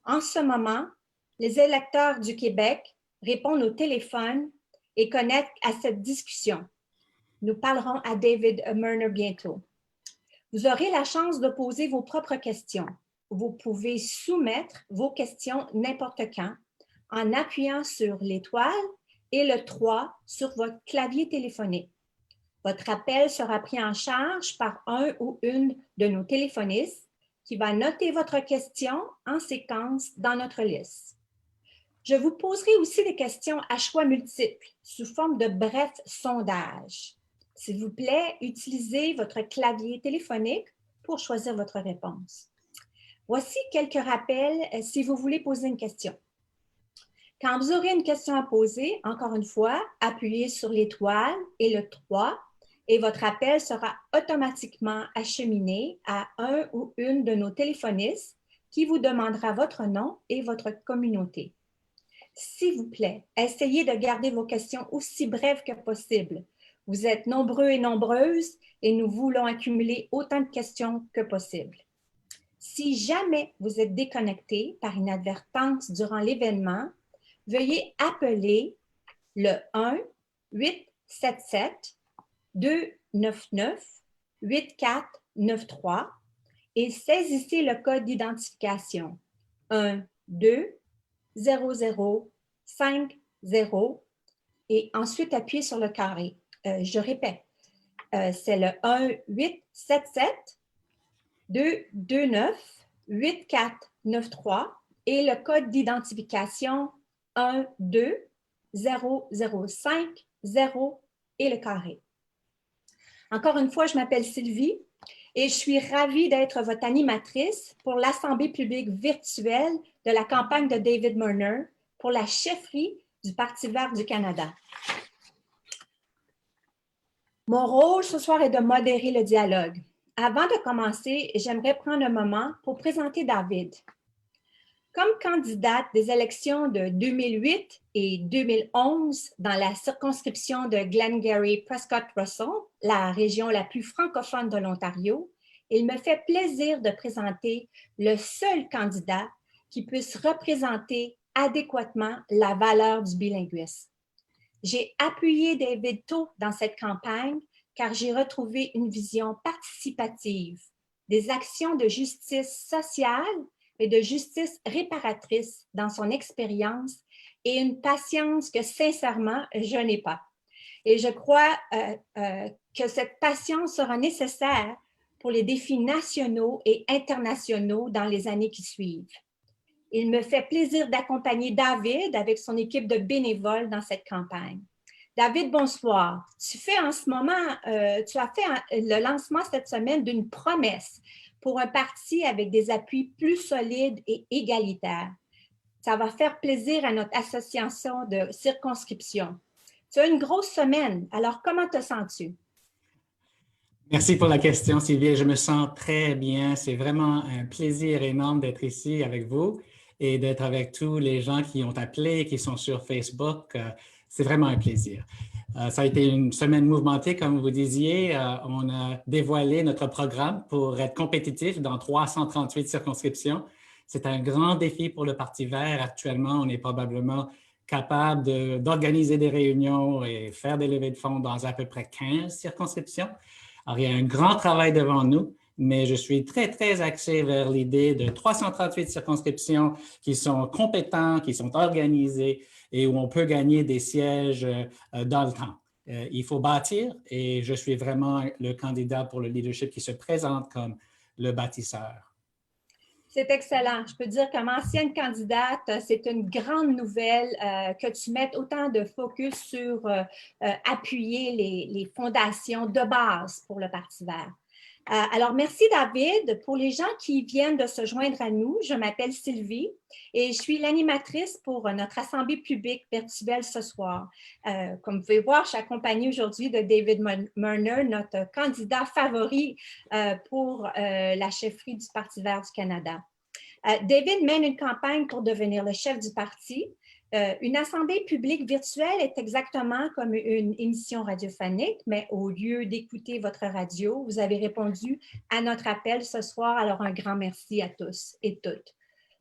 En ce moment, les électeurs du Québec répondent au téléphone et connectent à cette discussion. Nous parlerons à David Murner bientôt. Vous aurez la chance de poser vos propres questions. Vous pouvez soumettre vos questions n'importe quand en appuyant sur l'étoile et le 3 sur votre clavier téléphonique. Votre appel sera pris en charge par un ou une de nos téléphonistes qui va noter votre question en séquence dans notre liste. Je vous poserai aussi des questions à choix multiples sous forme de brefs sondages. S'il vous plaît, utilisez votre clavier téléphonique pour choisir votre réponse. Voici quelques rappels si vous voulez poser une question. Quand vous aurez une question à poser, encore une fois, appuyez sur l'étoile et le 3 et votre appel sera automatiquement acheminé à un ou une de nos téléphonistes qui vous demandera votre nom et votre communauté. S'il vous plaît, essayez de garder vos questions aussi brèves que possible. Vous êtes nombreux et nombreuses et nous voulons accumuler autant de questions que possible. Si jamais vous êtes déconnecté par inadvertance durant l'événement, veuillez appeler le 1-877-299-8493 et saisissez le code d'identification 120050 et ensuite appuyez sur le carré. Je répète, c'est le 1-877-229-8493 et le code d'identification 120050 et le carré. Encore une fois, je m'appelle Sylvie et je suis ravie d'être votre animatrice pour l'Assemblée publique virtuelle de la campagne de David Murner pour la chefferie du Parti vert du Canada. Mon rôle ce soir est de modérer le dialogue. Avant de commencer, j'aimerais prendre un moment pour présenter David. Comme candidate des élections de 2008 et 2011 dans la circonscription de Glengarry-Prescott-Russell, la région la plus francophone de l'Ontario, il me fait plaisir de présenter le seul candidat qui puisse représenter adéquatement la valeur du bilinguisme. J'ai appuyé David tôt dans cette campagne car j'ai retrouvé une vision participative, des actions de justice sociale et de justice réparatrice dans son expérience et une patience que sincèrement je n'ai pas. Et je crois que cette patience sera nécessaire pour les défis nationaux et internationaux dans les années qui suivent. Il me fait plaisir d'accompagner David avec son équipe de bénévoles dans cette campagne. David, bonsoir. Tu as fait le lancement cette semaine d'une promesse pour un parti avec des appuis plus solides et égalitaires. Ça va faire plaisir à notre association de circonscription. Tu as une grosse semaine, alors comment te sens-tu? Merci pour la question, Sylvie. Je me sens très bien. C'est vraiment un plaisir énorme d'être ici avec vous et d'être avec tous les gens qui ont appelé, qui sont sur Facebook. C'est vraiment un plaisir. Ça a été une semaine mouvementée, comme vous disiez. On a dévoilé notre programme pour être compétitif dans 338 circonscriptions. C'est un grand défi pour le Parti vert. Actuellement, on est probablement capable d'organiser des réunions et faire des levées de fonds dans à peu près 15 circonscriptions. Alors, il y a un grand travail devant nous, mais je suis très, très axé vers l'idée de 338 circonscriptions qui sont compétentes, qui sont organisées et où on peut gagner des sièges dans le temps. Il faut bâtir et je suis vraiment le candidat pour le leadership qui se présente comme le bâtisseur. C'est excellent. Je peux dire comme ancienne candidate, c'est une grande nouvelle que tu mettes autant de focus sur appuyer les fondations de base pour le Parti vert. Alors, merci David. Pour les gens qui viennent de se joindre à nous, je m'appelle Sylvie et je suis l'animatrice pour notre Assemblée publique virtuelle ce soir. Comme vous pouvez voir, je suis accompagnée aujourd'hui de David Murner, notre candidat favori pour la chefferie du Parti vert du Canada. David mène une campagne pour devenir le chef du parti. Une assemblée publique virtuelle est exactement comme une émission radiophonique, mais au lieu d'écouter votre radio, vous avez répondu à notre appel ce soir. Alors, un grand merci à tous et toutes.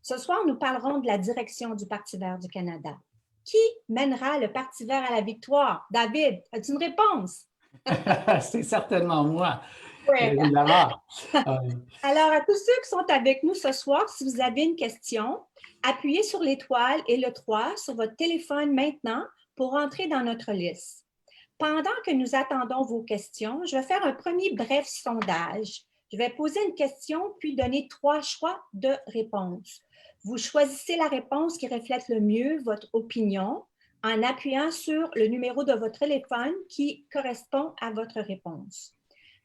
Ce soir, nous parlerons de la direction du Parti vert du Canada. Qui mènera le Parti vert à la victoire? David, as-tu une réponse? C'est certainement moi, Oui. évidemment. Alors, à tous ceux qui sont avec nous ce soir, si vous avez une question, appuyez sur l'étoile et le 3 sur votre téléphone maintenant pour entrer dans notre liste. Pendant que nous attendons vos questions, je vais faire un premier bref sondage. Je vais poser une question puis donner 3 choix de réponse. Vous choisissez la réponse qui reflète le mieux votre opinion en appuyant sur le numéro de votre téléphone qui correspond à votre réponse.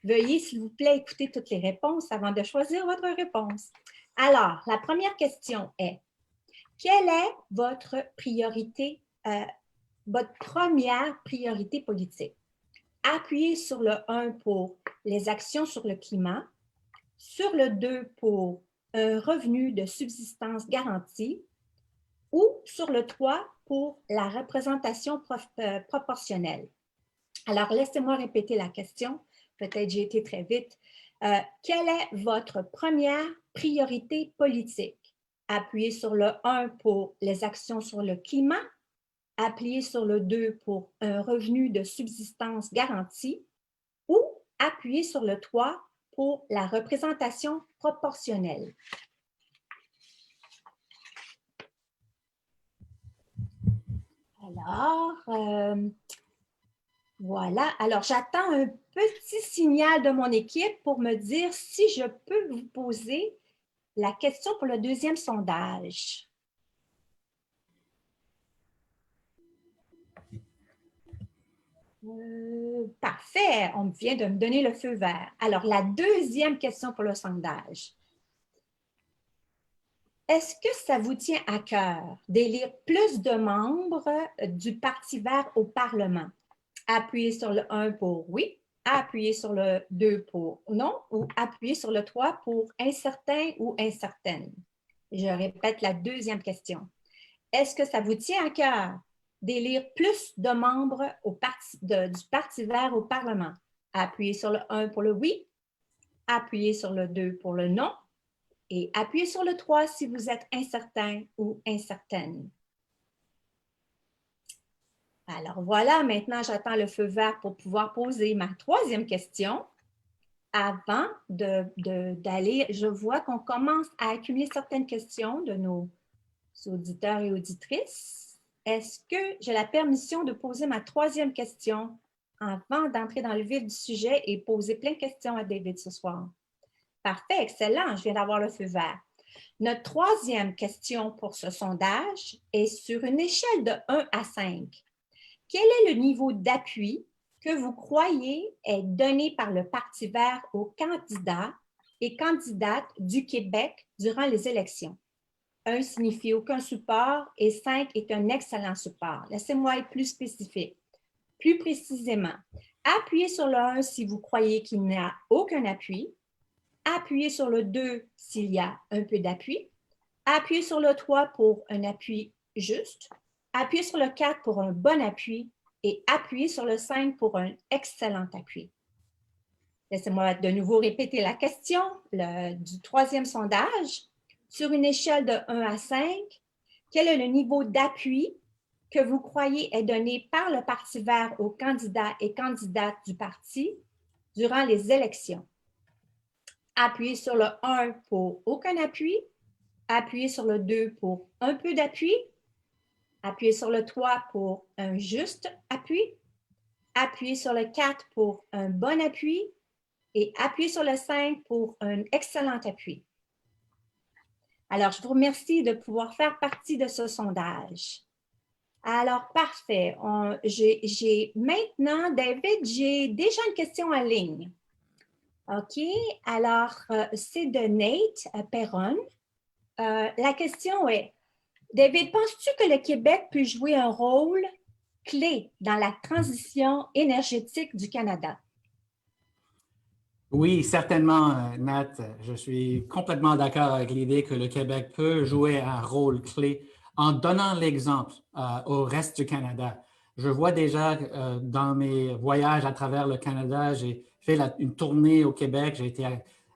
Veuillez, s'il vous plaît, écouter toutes les réponses avant de choisir votre réponse. Alors, la première question est, quelle est votre priorité, votre première priorité politique? Appuyez sur le 1 pour les actions sur le climat, sur le 2 pour un revenu de subsistance garanti ou sur le 3 pour la représentation proportionnelle. Alors, laissez-moi répéter la question. Peut-être j'ai été très vite. Quelle est votre première priorité politique? Appuyez sur le 1 pour les actions sur le climat, appuyez sur le 2 pour un revenu de subsistance garanti ou appuyez sur le 3 pour la représentation proportionnelle. Alors, voilà. Alors, j'attends un petit signal de mon équipe pour me dire si je peux vous poser la question pour le deuxième sondage. Parfait, on vient de me donner le feu vert. Alors, la deuxième question pour le sondage. Est-ce que ça vous tient à cœur d'élire plus de membres du Parti vert au Parlement? Appuyez sur le 1 pour oui, appuyez sur le 2 pour non ou appuyez sur le 3 pour incertain ou incertaine. Je répète la deuxième question. Est-ce que ça vous tient à cœur d'élire plus de membres du Parti vert au Parlement? Appuyez sur le 1 pour le oui, appuyez sur le 2 pour le non et appuyez sur le 3 si vous êtes incertain ou incertaine. Alors voilà, maintenant j'attends le feu vert pour pouvoir poser ma troisième question. Avant d'aller, je vois qu'on commence à accumuler certaines questions de nos auditeurs et auditrices. Est-ce que j'ai la permission de poser ma troisième question avant d'entrer dans le vif du sujet et poser plein de questions à David ce soir? Parfait, excellent, je viens d'avoir le feu vert. Notre troisième question pour ce sondage est sur une échelle de 1 à 5. Quel est le niveau d'appui que vous croyez est donné par le Parti vert aux candidats et candidates du Québec durant les élections? 1 signifie aucun support et 5 est un excellent support. Laissez-moi être plus spécifique. Plus précisément, appuyez sur le 1 si vous croyez qu'il n'y a aucun appui. Appuyez sur le 2 s'il y a un peu d'appui. Appuyez sur le 3 pour un appui juste. Appuyez sur le 4 pour un bon appui et appuyez sur le 5 pour un excellent appui. Laissez-moi de nouveau répéter la question du troisième sondage. Sur une échelle de 1 à 5, quel est le niveau d'appui que vous croyez est donné par le Parti vert aux candidats et candidates du parti durant les élections? Appuyez sur le 1 pour aucun appui. Appuyez sur le 2 pour un peu d'appui. Appuyez sur le 3 pour un juste appui. Appuyez sur le 4 pour un bon appui. Et appuyez sur le 5 pour un excellent appui. Alors, je vous remercie de pouvoir faire partie de ce sondage. Alors, parfait. J'ai maintenant, David, j'ai déjà une question en ligne. OK. Alors, c'est de Nate Perron. La question est, David, penses-tu que le Québec peut jouer un rôle clé dans la transition énergétique du Canada? Oui, certainement, Nat. Je suis complètement d'accord avec l'idée que le Québec peut jouer un rôle clé en donnant l'exemple au reste du Canada. Je vois déjà dans mes voyages à travers le Canada, j'ai fait une tournée au Québec, j'ai été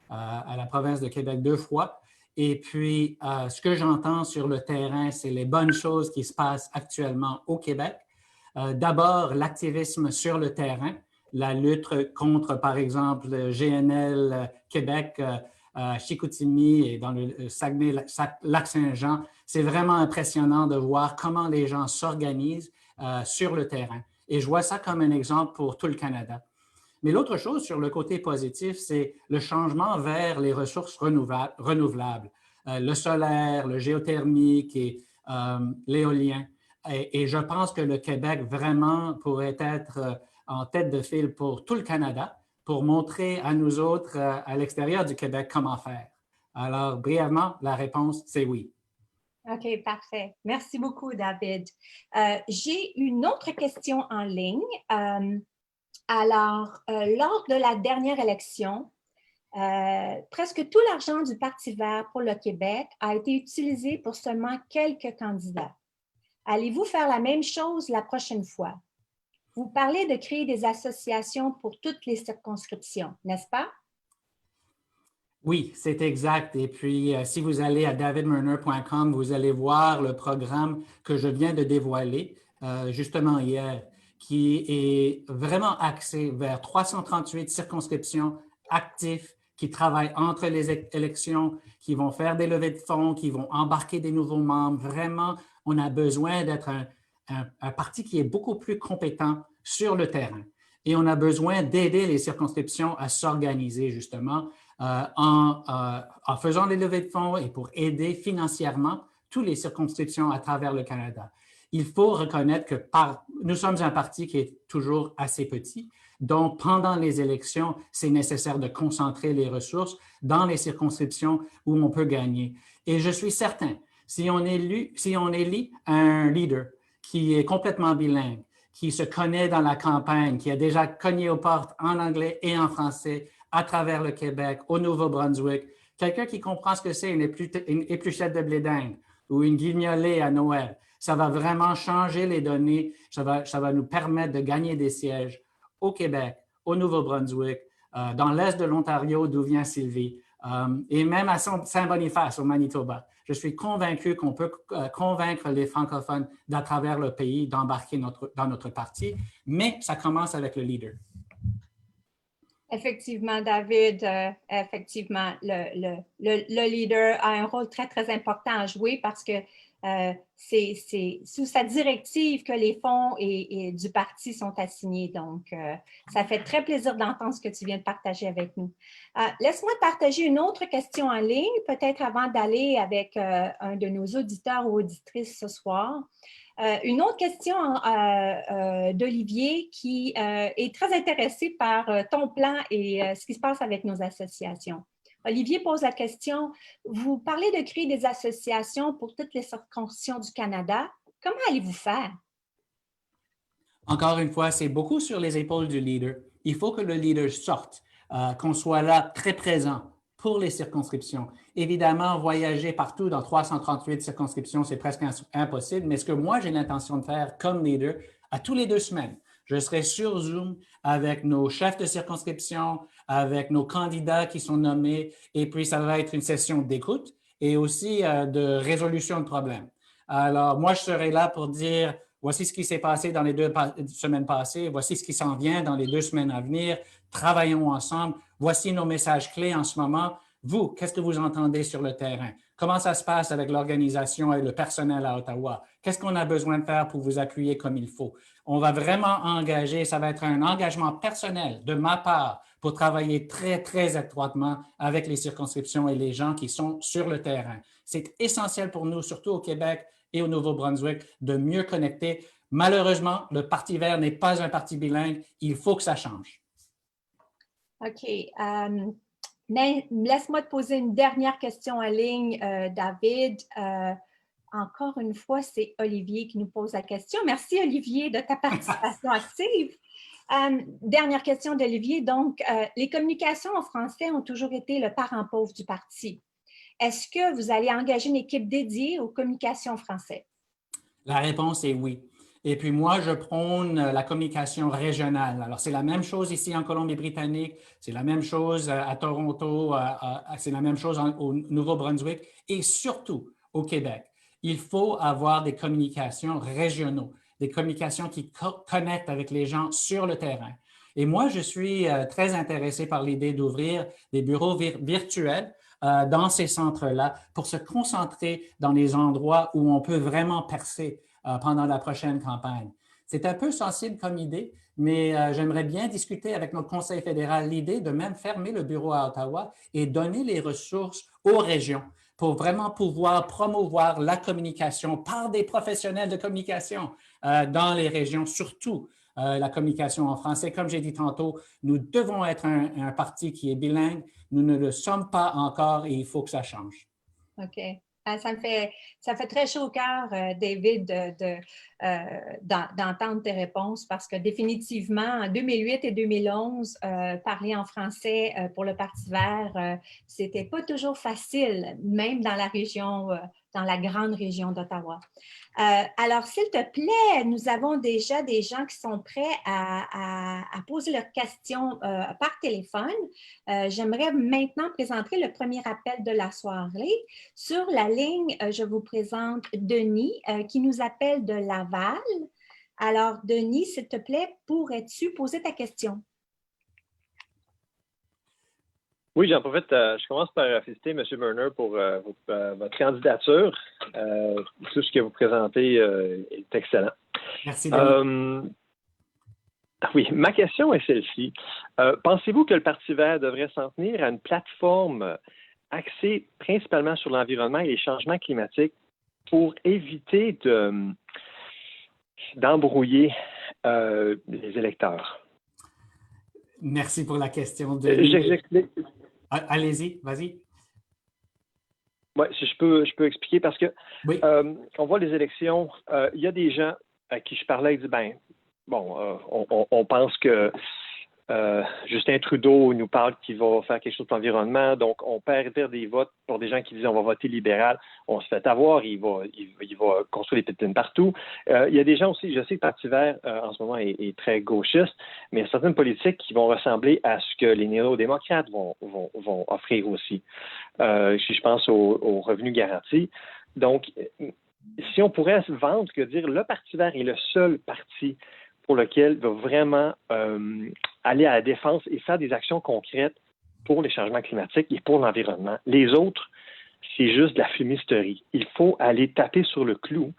à la province de Québec 2 fois Et puis, ce que j'entends sur le terrain, c'est les bonnes choses qui se passent actuellement au Québec. D'abord, l'activisme sur le terrain, la lutte contre, par exemple, le GNL Québec, Chicoutimi et dans le Saguenay-Lac-Saint-Jean. C'est vraiment impressionnant de voir comment les gens s'organisent sur le terrain. Et je vois ça comme un exemple pour tout le Canada. Mais l'autre chose sur le côté positif, c'est le changement vers les ressources renouvelables. Le solaire, le géothermique et l'éolien. Et je pense que le Québec vraiment pourrait être en tête de file pour tout le Canada pour montrer à nous autres à l'extérieur du Québec comment faire. Alors, brièvement, la réponse, c'est oui. OK, parfait. Merci beaucoup, David. J'ai une autre question en ligne. Lors de la dernière élection, presque tout l'argent du Parti vert pour le Québec a été utilisé pour seulement quelques candidats. Allez-vous faire la même chose la prochaine fois? Vous parlez de créer des associations pour toutes les circonscriptions, n'est-ce pas? Oui, c'est exact. Et puis, si vous allez à davidmurner.com, vous allez voir le programme que je viens de dévoiler justement hier, qui est vraiment axé vers 338 circonscriptions actives qui travaillent entre les élections, qui vont faire des levées de fonds, qui vont embarquer des nouveaux membres. Vraiment, on a besoin d'être un parti qui est beaucoup plus compétent sur le terrain. Et on a besoin d'aider les circonscriptions à s'organiser justement en faisant des levées de fonds et pour aider financièrement toutes les circonscriptions à travers le Canada. Il faut reconnaître que nous sommes un parti qui est toujours assez petit. Donc, pendant les élections, c'est nécessaire de concentrer les ressources dans les circonscriptions où on peut gagner. Et je suis certain, si on élit un leader qui est complètement bilingue, qui se connaît dans la campagne, qui a déjà cogné aux portes en anglais et en français à travers le Québec, au Nouveau-Brunswick, quelqu'un qui comprend ce que c'est une épluchette de blé d'Inde ou une guignolée à Noël, ça va vraiment changer les données, ça va nous permettre de gagner des sièges au Québec, au Nouveau-Brunswick, dans l'est de l'Ontario, d'où vient Sylvie, et même à Saint-Boniface, au Manitoba. Je suis convaincu qu'on peut convaincre les francophones d'à travers le pays d'embarquer dans notre parti, mais ça commence avec le leader. Effectivement, David, effectivement, le leader a un rôle très, très important à jouer parce que c'est sous sa directive que les fonds et du parti sont assignés. Donc, ça fait très plaisir d'entendre ce que tu viens de partager avec nous. Laisse-moi te partager une autre question en ligne, peut-être avant d'aller avec un de nos auditeurs ou auditrices ce soir. Une autre question d'Olivier qui est très intéressé par ton plan et ce qui se passe avec nos associations. Olivier pose la question, vous parlez de créer des associations pour toutes les circonscriptions du Canada. Comment allez-vous faire? Encore une fois, c'est beaucoup sur les épaules du leader. Il faut que le leader sorte, qu'on soit là très présent pour les circonscriptions. Évidemment, voyager partout dans 338 circonscriptions, c'est presque impossible, mais ce que moi, j'ai l'intention de faire comme leader, à tous les 2 semaines, je serai sur Zoom avec nos chefs de circonscription, avec nos candidats qui sont nommés, et puis ça va être une session d'écoute et aussi de résolution de problèmes. Alors, moi, je serai là pour dire, voici ce qui s'est passé dans les 2 semaines passées, voici ce qui s'en vient dans les 2 semaines à venir, travaillons ensemble, voici nos messages clés en ce moment. Vous, qu'est-ce que vous entendez sur le terrain? Comment ça se passe avec l'organisation et le personnel à Ottawa? Qu'est-ce qu'on a besoin de faire pour vous appuyer comme il faut? On va vraiment engager, ça va être un engagement personnel de ma part pour travailler très, très étroitement avec les circonscriptions et les gens qui sont sur le terrain. C'est essentiel pour nous, surtout au Québec et au Nouveau-Brunswick, de mieux connecter. Malheureusement, le Parti vert n'est pas un parti bilingue. Il faut que ça change. OK. Mais laisse-moi te poser une dernière question en ligne, David. Encore une fois, c'est Olivier qui nous pose la question. Merci, Olivier, de ta participation active. Dernière question d'Olivier. Donc, les communications en français ont toujours été le parent pauvre du parti. Est-ce que vous allez engager une équipe dédiée aux communications françaises? La réponse est oui. Et puis moi, je prône la communication régionale. Alors, c'est la même chose ici en Colombie-Britannique, c'est la même chose à Toronto, c'est la même chose au Nouveau-Brunswick et surtout au Québec. Il faut avoir des communications régionaux, des communications qui connectent avec les gens sur le terrain. Et moi, je suis très intéressé par l'idée d'ouvrir des bureaux virtuels dans ces centres-là pour se concentrer dans les endroits où on peut vraiment percer pendant la prochaine campagne. C'est un peu sensible comme idée, mais j'aimerais bien discuter avec notre Conseil fédéral l'idée de même fermer le bureau à Ottawa et donner les ressources aux régions pour vraiment pouvoir promouvoir la communication par des professionnels de communication dans les régions, surtout la communication en français. Comme j'ai dit tantôt, nous devons être un parti qui est bilingue. Nous ne le sommes pas encore et il faut que ça change. OK. Ça me fait très chaud au cœur, David, d'entendre tes réponses parce que définitivement, en 2008 et 2011, parler en français pour le Parti vert, c'était pas toujours facile, même dans la région, dans la grande région d'Ottawa. Alors, s'il te plaît, nous avons déjà des gens qui sont prêts à poser leurs questions par téléphone. J'aimerais maintenant présenter le premier appel de la soirée. Sur la ligne, je vous présente Denis qui nous appelle de Laval. Alors, Denis, s'il te plaît, pourrais-tu poser ta question? Oui, j'en profite. Je commence par féliciter M. Berner pour votre candidature. Tout ce que vous présentez est excellent. Merci, Denis. Oui, ma question est celle-ci. Pensez-vous que le Parti vert devrait s'en tenir à une plateforme axée principalement sur l'environnement et les changements climatiques pour éviter d'embrouiller les électeurs? Merci pour la question, Denis. J'explique. Allez-y, vas-y. Oui, si je peux expliquer parce que oui. On voit les élections, il y a des gens à qui je parlais et disent on pense que Justin Trudeau nous parle qu'il va faire quelque chose pour l'environnement, donc on perd des votes pour des gens qui disent on va voter libéral, on se fait avoir, il va construire des pipelines partout. Il y a des gens aussi, je sais que le Parti vert en ce moment est très gauchiste, mais il y a certaines politiques qui vont ressembler à ce que les néo-démocrates vont offrir aussi. Si je pense aux revenus garantis. Donc, si on pourrait se vendre que dire le Parti vert est le seul parti pour lequel va vraiment aller à la défense et faire des actions concrètes pour les changements climatiques et pour l'environnement. Les autres, c'est juste de la fumisterie. Il faut aller taper sur le clou.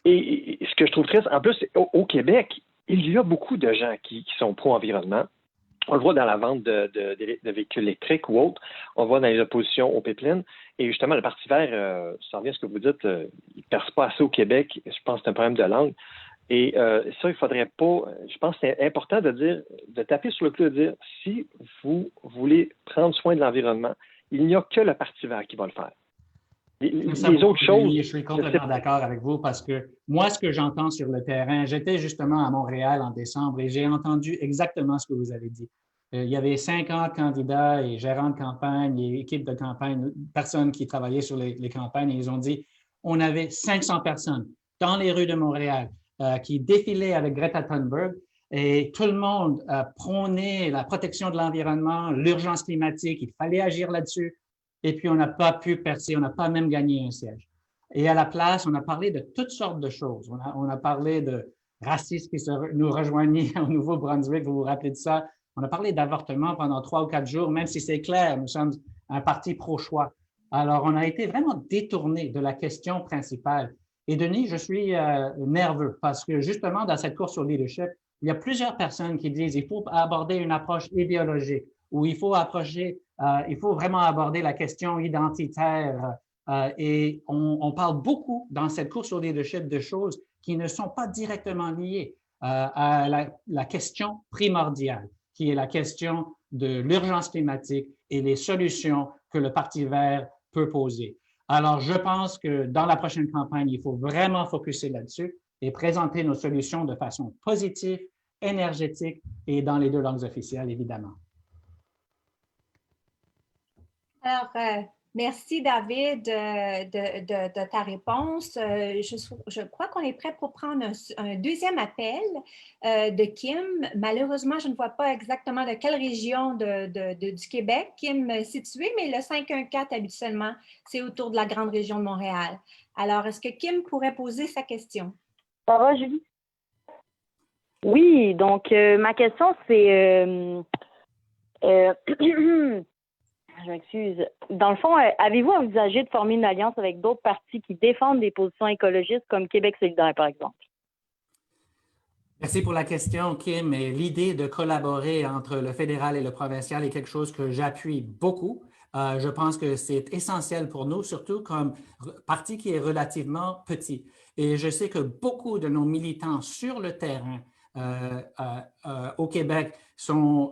Et ce que je trouve triste, en plus, au Québec, il y a beaucoup de gens qui sont pro-environnement. On le voit dans la vente de véhicules électriques ou autres. On le voit dans les oppositions aux pipelines. Et justement, le Parti vert, ça revient à ce que vous dites, il ne perce pas assez au Québec. Je pense que c'est un problème de langue. Et ça, il faudrait pas. Je pense que c'est important de taper sur le clou, de dire si vous voulez prendre soin de l'environnement, il n'y a que le Parti vert qui va le faire. Les autres choses. Je suis complètement d'accord avec vous parce que moi, ce que j'entends sur le terrain, j'étais justement à Montréal en décembre et j'ai entendu exactement ce que vous avez dit. Il y avait 50 candidats et gérants de campagne et équipes de campagne, personnes qui travaillaient sur les campagnes, et ils ont dit on avait 500 personnes dans les rues de Montréal qui défilaient avec Greta Thunberg et tout le monde prônait la protection de l'environnement, l'urgence climatique, il fallait agir là-dessus. Et puis, on n'a pas pu percer, on n'a pas même gagné un siège. Et à la place, on a parlé de toutes sortes de choses. On a parlé de racisme qui nous rejoignait au Nouveau-Brunswick, vous vous rappelez de ça? On a parlé d'avortement pendant 3 ou 4 jours, même si c'est clair, nous sommes un parti pro-choix. Alors, on a été vraiment détourné de la question principale. Et Denis, je suis nerveux parce que justement, dans cette course au leadership, il y a plusieurs personnes qui disent qu'il faut aborder une approche idéologique ou il faut vraiment aborder la question identitaire. Et on parle beaucoup dans cette course au leadership de choses qui ne sont pas directement liées à la question primordiale, qui est la question de l'urgence climatique et les solutions que le Parti vert peut poser. Alors, je pense que dans la prochaine campagne, il faut vraiment focuser là-dessus et présenter nos solutions de façon positive, énergétique et dans les 2 langues officielles, évidemment. Alors, Merci, David, de ta réponse. Je crois qu'on est prêt pour prendre un deuxième appel de Kim. Malheureusement, je ne vois pas exactement de quelle région du Québec Kim est située, mais le 514, habituellement, c'est autour de la grande région de Montréal. Alors, est-ce que Kim pourrait poser sa question? Ça va, Julie? Oui, donc ma question, c'est... je m'excuse. Dans le fond, avez-vous envisagé de former une alliance avec d'autres partis qui défendent des positions écologistes comme Québec solidaire, par exemple? Merci pour la question, Kim. Et l'idée de collaborer entre le fédéral et le provincial est quelque chose que j'appuie beaucoup. Je pense que c'est essentiel pour nous, surtout comme parti qui est relativement petit. Et je sais que beaucoup de nos militants sur le terrain au Québec font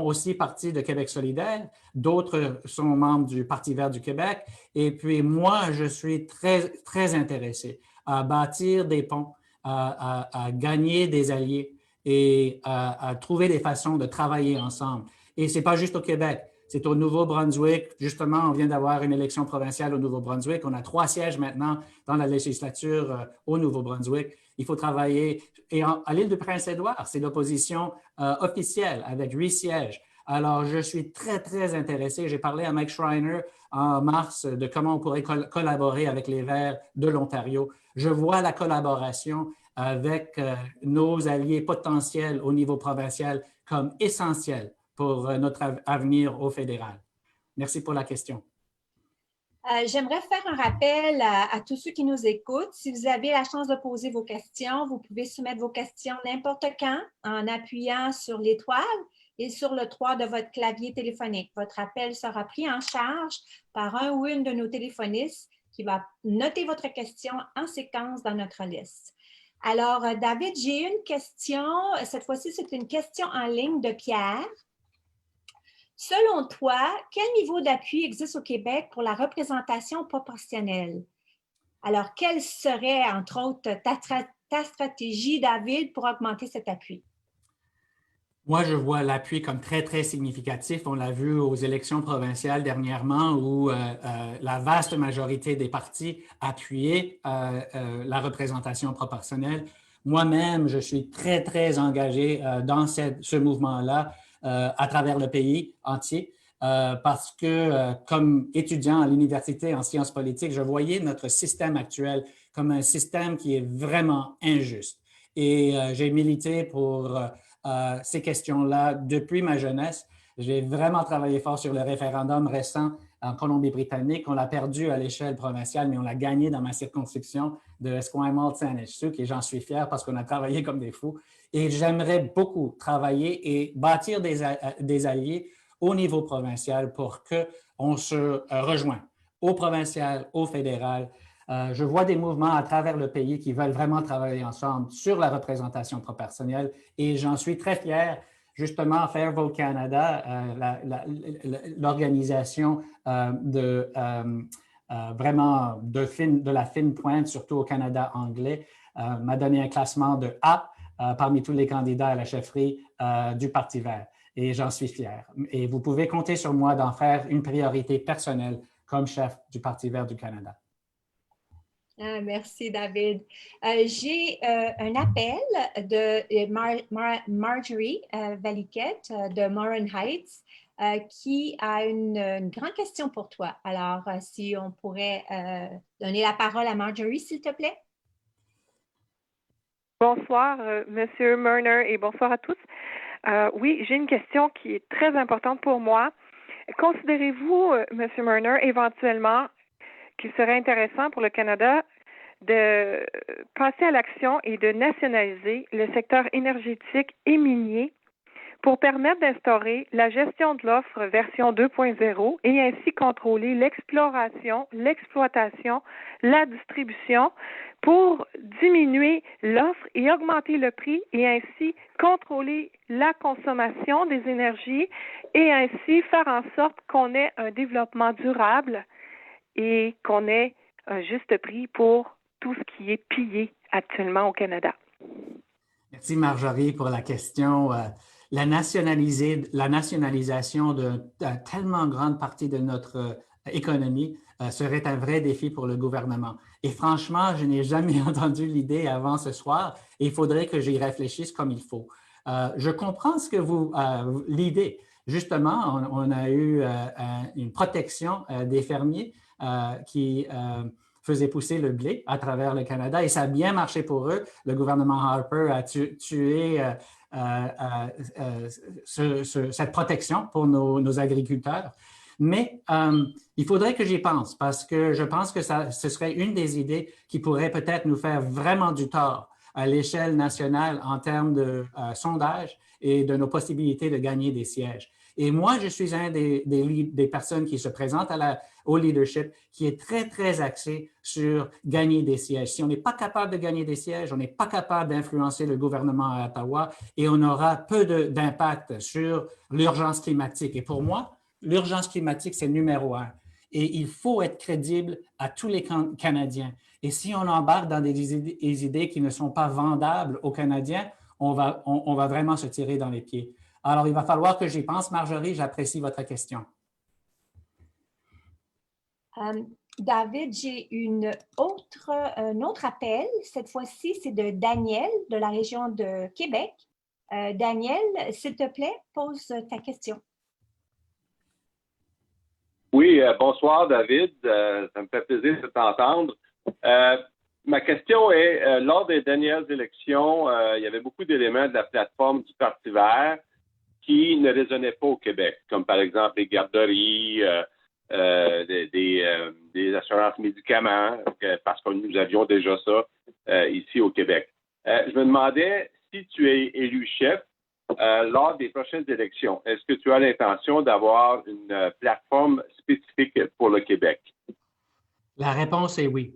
aussi partie de Québec solidaire. D'autres sont membres du Parti vert du Québec. Et puis moi, je suis très, très intéressé à bâtir des ponts, à gagner des alliés et à trouver des façons de travailler ensemble. Et ce n'est pas juste au Québec. C'est au Nouveau-Brunswick. Justement, on vient d'avoir une élection provinciale au Nouveau-Brunswick. On a 3 sièges maintenant dans la législature au Nouveau-Brunswick. Il faut travailler. Et à l'île du Prince-Édouard, c'est l'opposition officielle avec 8 sièges. Alors, je suis très, très intéressé. J'ai parlé à Mike Schreiner en mars de comment on pourrait collaborer avec les Verts de l'Ontario. Je vois la collaboration avec nos alliés potentiels au niveau provincial comme essentielle pour notre avenir au fédéral. Merci pour la question. J'aimerais faire un rappel à tous ceux qui nous écoutent. Si vous avez la chance de poser vos questions, vous pouvez soumettre vos questions n'importe quand en appuyant sur l'étoile et sur le 3 de votre clavier téléphonique. Votre appel sera pris en charge par un ou une de nos téléphonistes qui va noter votre question en séquence dans notre liste. Alors, David, j'ai une question. Cette fois-ci, c'est une question en ligne de Pierre. Selon toi, quel niveau d'appui existe au Québec pour la représentation proportionnelle? Alors, quelle serait, entre autres, ta stratégie, David, pour augmenter cet appui? Moi, je vois l'appui comme très, très significatif. On l'a vu aux élections provinciales dernièrement où la vaste majorité des partis appuyaient la représentation proportionnelle. Moi-même, je suis très, très engagé dans ce mouvement-là à travers le pays entier parce que comme étudiant à l'université en sciences politiques, je voyais notre système actuel comme un système qui est vraiment injuste. Et j'ai milité pour ces questions-là depuis ma jeunesse. J'ai vraiment travaillé fort sur le référendum récent en Colombie-Britannique. On l'a perdu à l'échelle provinciale, mais on l'a gagné dans ma circonscription de Esquimalt-Saanich-Sooke et j'en suis fier parce qu'on a travaillé comme des fous. Et j'aimerais beaucoup travailler et bâtir des alliés au niveau provincial pour qu'on se rejoigne au provincial, au fédéral. Je vois des mouvements à travers le pays qui veulent vraiment travailler ensemble sur la représentation proportionnelle et j'en suis très fier. Justement, Fair Vote Canada, l'organisation vraiment de la fine pointe, surtout au Canada anglais, m'a donné un classement de A parmi tous les candidats à la chefferie du Parti vert. Et j'en suis fier. Et vous pouvez compter sur moi d'en faire une priorité personnelle comme chef du Parti vert du Canada. Ah, merci, David. J'ai un appel de Marjorie Valiquette de Morin Heights qui a une grande question pour toi. Alors, si on pourrait donner la parole à Marjorie, s'il te plaît. Bonsoir, Monsieur Marner, et bonsoir à tous. Oui, j'ai une question qui est très importante pour moi. Considérez-vous, Monsieur Marner, éventuellement qu'il serait intéressant pour le Canada de passer à l'action et de nationaliser le secteur énergétique et minier pour permettre d'instaurer la gestion de l'offre version 2.0 et ainsi contrôler l'exploration, l'exploitation, la distribution pour diminuer l'offre et augmenter le prix et ainsi contrôler la consommation des énergies et ainsi faire en sorte qu'on ait un développement durable et qu'on ait un juste prix pour tout ce qui est pillé actuellement au Canada. Merci Marjorie pour la question. La nationalisation de tellement grande partie de notre économie serait un vrai défi pour le gouvernement. Et franchement, je n'ai jamais entendu l'idée avant ce soir et il faudrait que j'y réfléchisse comme il faut. Je comprends ce que l'idée. Justement, on a eu une protection des fermiers qui faisait pousser le blé à travers le Canada et ça a bien marché pour eux. Le gouvernement Harper a tué cette protection pour nos agriculteurs. Mais il faudrait que j'y pense parce que je pense que ce serait une des idées qui pourrait peut-être nous faire vraiment du tort à l'échelle nationale en termes de sondage et de nos possibilités de gagner des sièges. Et moi, je suis un des personnes qui se présentent au leadership qui est très, très axé sur gagner des sièges. Si on n'est pas capable de gagner des sièges, on n'est pas capable d'influencer le gouvernement à Ottawa et on aura peu d'impact sur l'urgence climatique. Et pour moi, l'urgence climatique, c'est numéro 1. Et il faut être crédible à tous les Canadiens. Et si on embarque dans des idées qui ne sont pas vendables aux Canadiens, on va vraiment se tirer dans les pieds. Alors, il va falloir que j'y pense. Marjorie, j'apprécie votre question. David, j'ai un autre appel. Cette fois-ci, c'est de Daniel, de la région de Québec. Daniel, s'il te plaît, pose ta question. Oui, bonsoir David. Ça me fait plaisir de t'entendre. Ma question est, lors des dernières élections, il y avait beaucoup d'éléments de la plateforme du Parti vert qui ne résonnaient pas au Québec, comme par exemple les garderies, des assurances médicaments, parce que nous avions déjà ça ici au Québec. Je me demandais, si tu es élu chef, lors des prochaines élections, est-ce que tu as l'intention d'avoir une plateforme spécifique pour le Québec? La réponse est oui.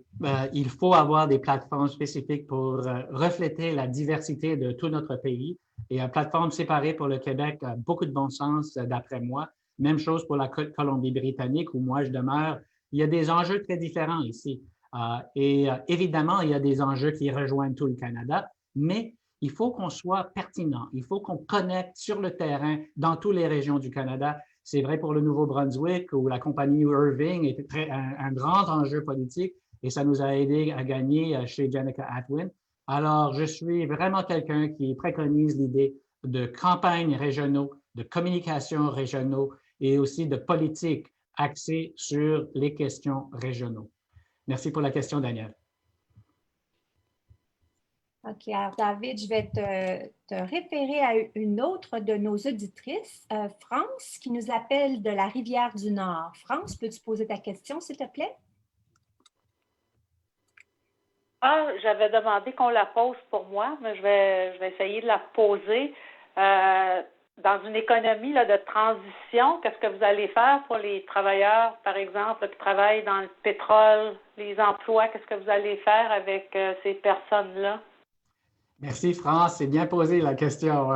Il faut avoir des plateformes spécifiques pour refléter la diversité de tout notre pays. Et une plateforme séparée pour le Québec a beaucoup de bon sens, d'après moi. Même chose pour la Colombie-Britannique, où moi je demeure. Il y a des enjeux très différents ici. Évidemment, il y a des enjeux qui rejoignent tout le Canada, mais il faut qu'on soit pertinent. Il faut qu'on connecte sur le terrain dans toutes les régions du Canada. C'est vrai pour le Nouveau-Brunswick où la compagnie Irving était un grand enjeu politique et ça nous a aidé à gagner chez Jenica Atwin. Alors, je suis vraiment quelqu'un qui préconise l'idée de campagnes régionaux, de communication régionaux et aussi de politique axée sur les questions régionaux. Merci pour la question, Daniel. OK. Alors, David, je vais te référer à une autre de nos auditrices, France, qui nous appelle de la Rivière-du-Nord. France, peux-tu poser ta question, s'il te plaît? Ah, j'avais demandé qu'on la pose pour moi, mais je vais essayer de la poser. Dans une économie là, de transition, qu'est-ce que vous allez faire pour les travailleurs, par exemple, qui travaillent dans le pétrole, les emplois? Qu'est-ce que vous allez faire avec ces personnes-là? Merci, France. C'est bien posé la question.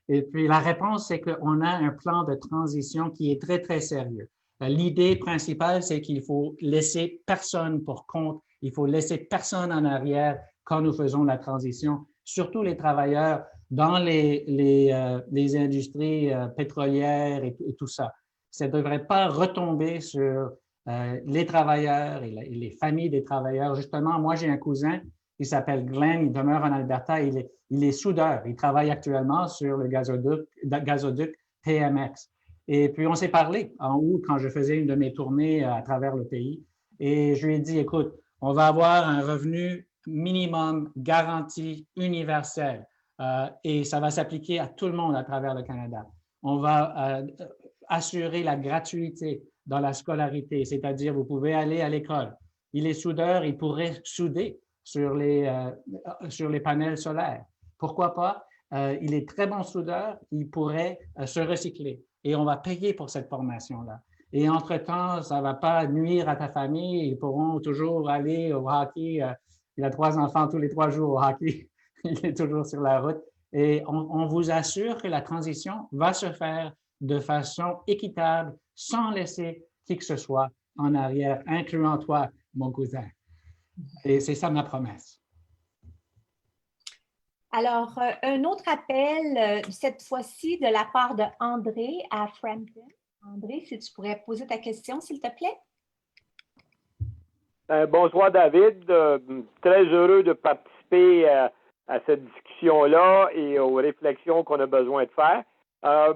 Et puis, la réponse, c'est qu'on a un plan de transition qui est très, très sérieux. L'idée principale, c'est qu'il faut laisser personne pour compte. Il faut laisser personne en arrière quand nous faisons la transition, surtout les travailleurs dans les industries pétrolières et tout ça. Ça ne devrait pas retomber sur les travailleurs et les familles des travailleurs. Justement, moi, j'ai un cousin qui s'appelle Glenn, il demeure en Alberta, il est soudeur. Il travaille actuellement sur le gazoduc TMX. Et puis, on s'est parlé en août quand je faisais une de mes tournées à travers le pays. Et je lui ai dit, écoute, on va avoir un revenu minimum garanti universel et ça va s'appliquer à tout le monde à travers le Canada. On va assurer la gratuité dans la scolarité, c'est-à-dire vous pouvez aller à l'école. Il est soudeur, il pourrait souder sur les panels solaires. Pourquoi pas? Il est très bon soudeur, il pourrait se recycler et on va payer pour cette formation-là. Et entre-temps, ça ne va pas nuire à ta famille, ils pourront toujours aller au hockey. Il a 3 enfants tous les 3 jours au hockey, il est toujours sur la route. Et on vous assure que la transition va se faire de façon équitable, sans laisser qui que ce soit en arrière, incluant toi, mon cousin. Et c'est ça ma promesse. Alors, un autre appel, cette fois-ci de la part de André à Frampton. André, si tu pourrais poser ta question, s'il te plaît. Bonsoir, David. Très heureux de participer à cette discussion-là et aux réflexions qu'on a besoin de faire.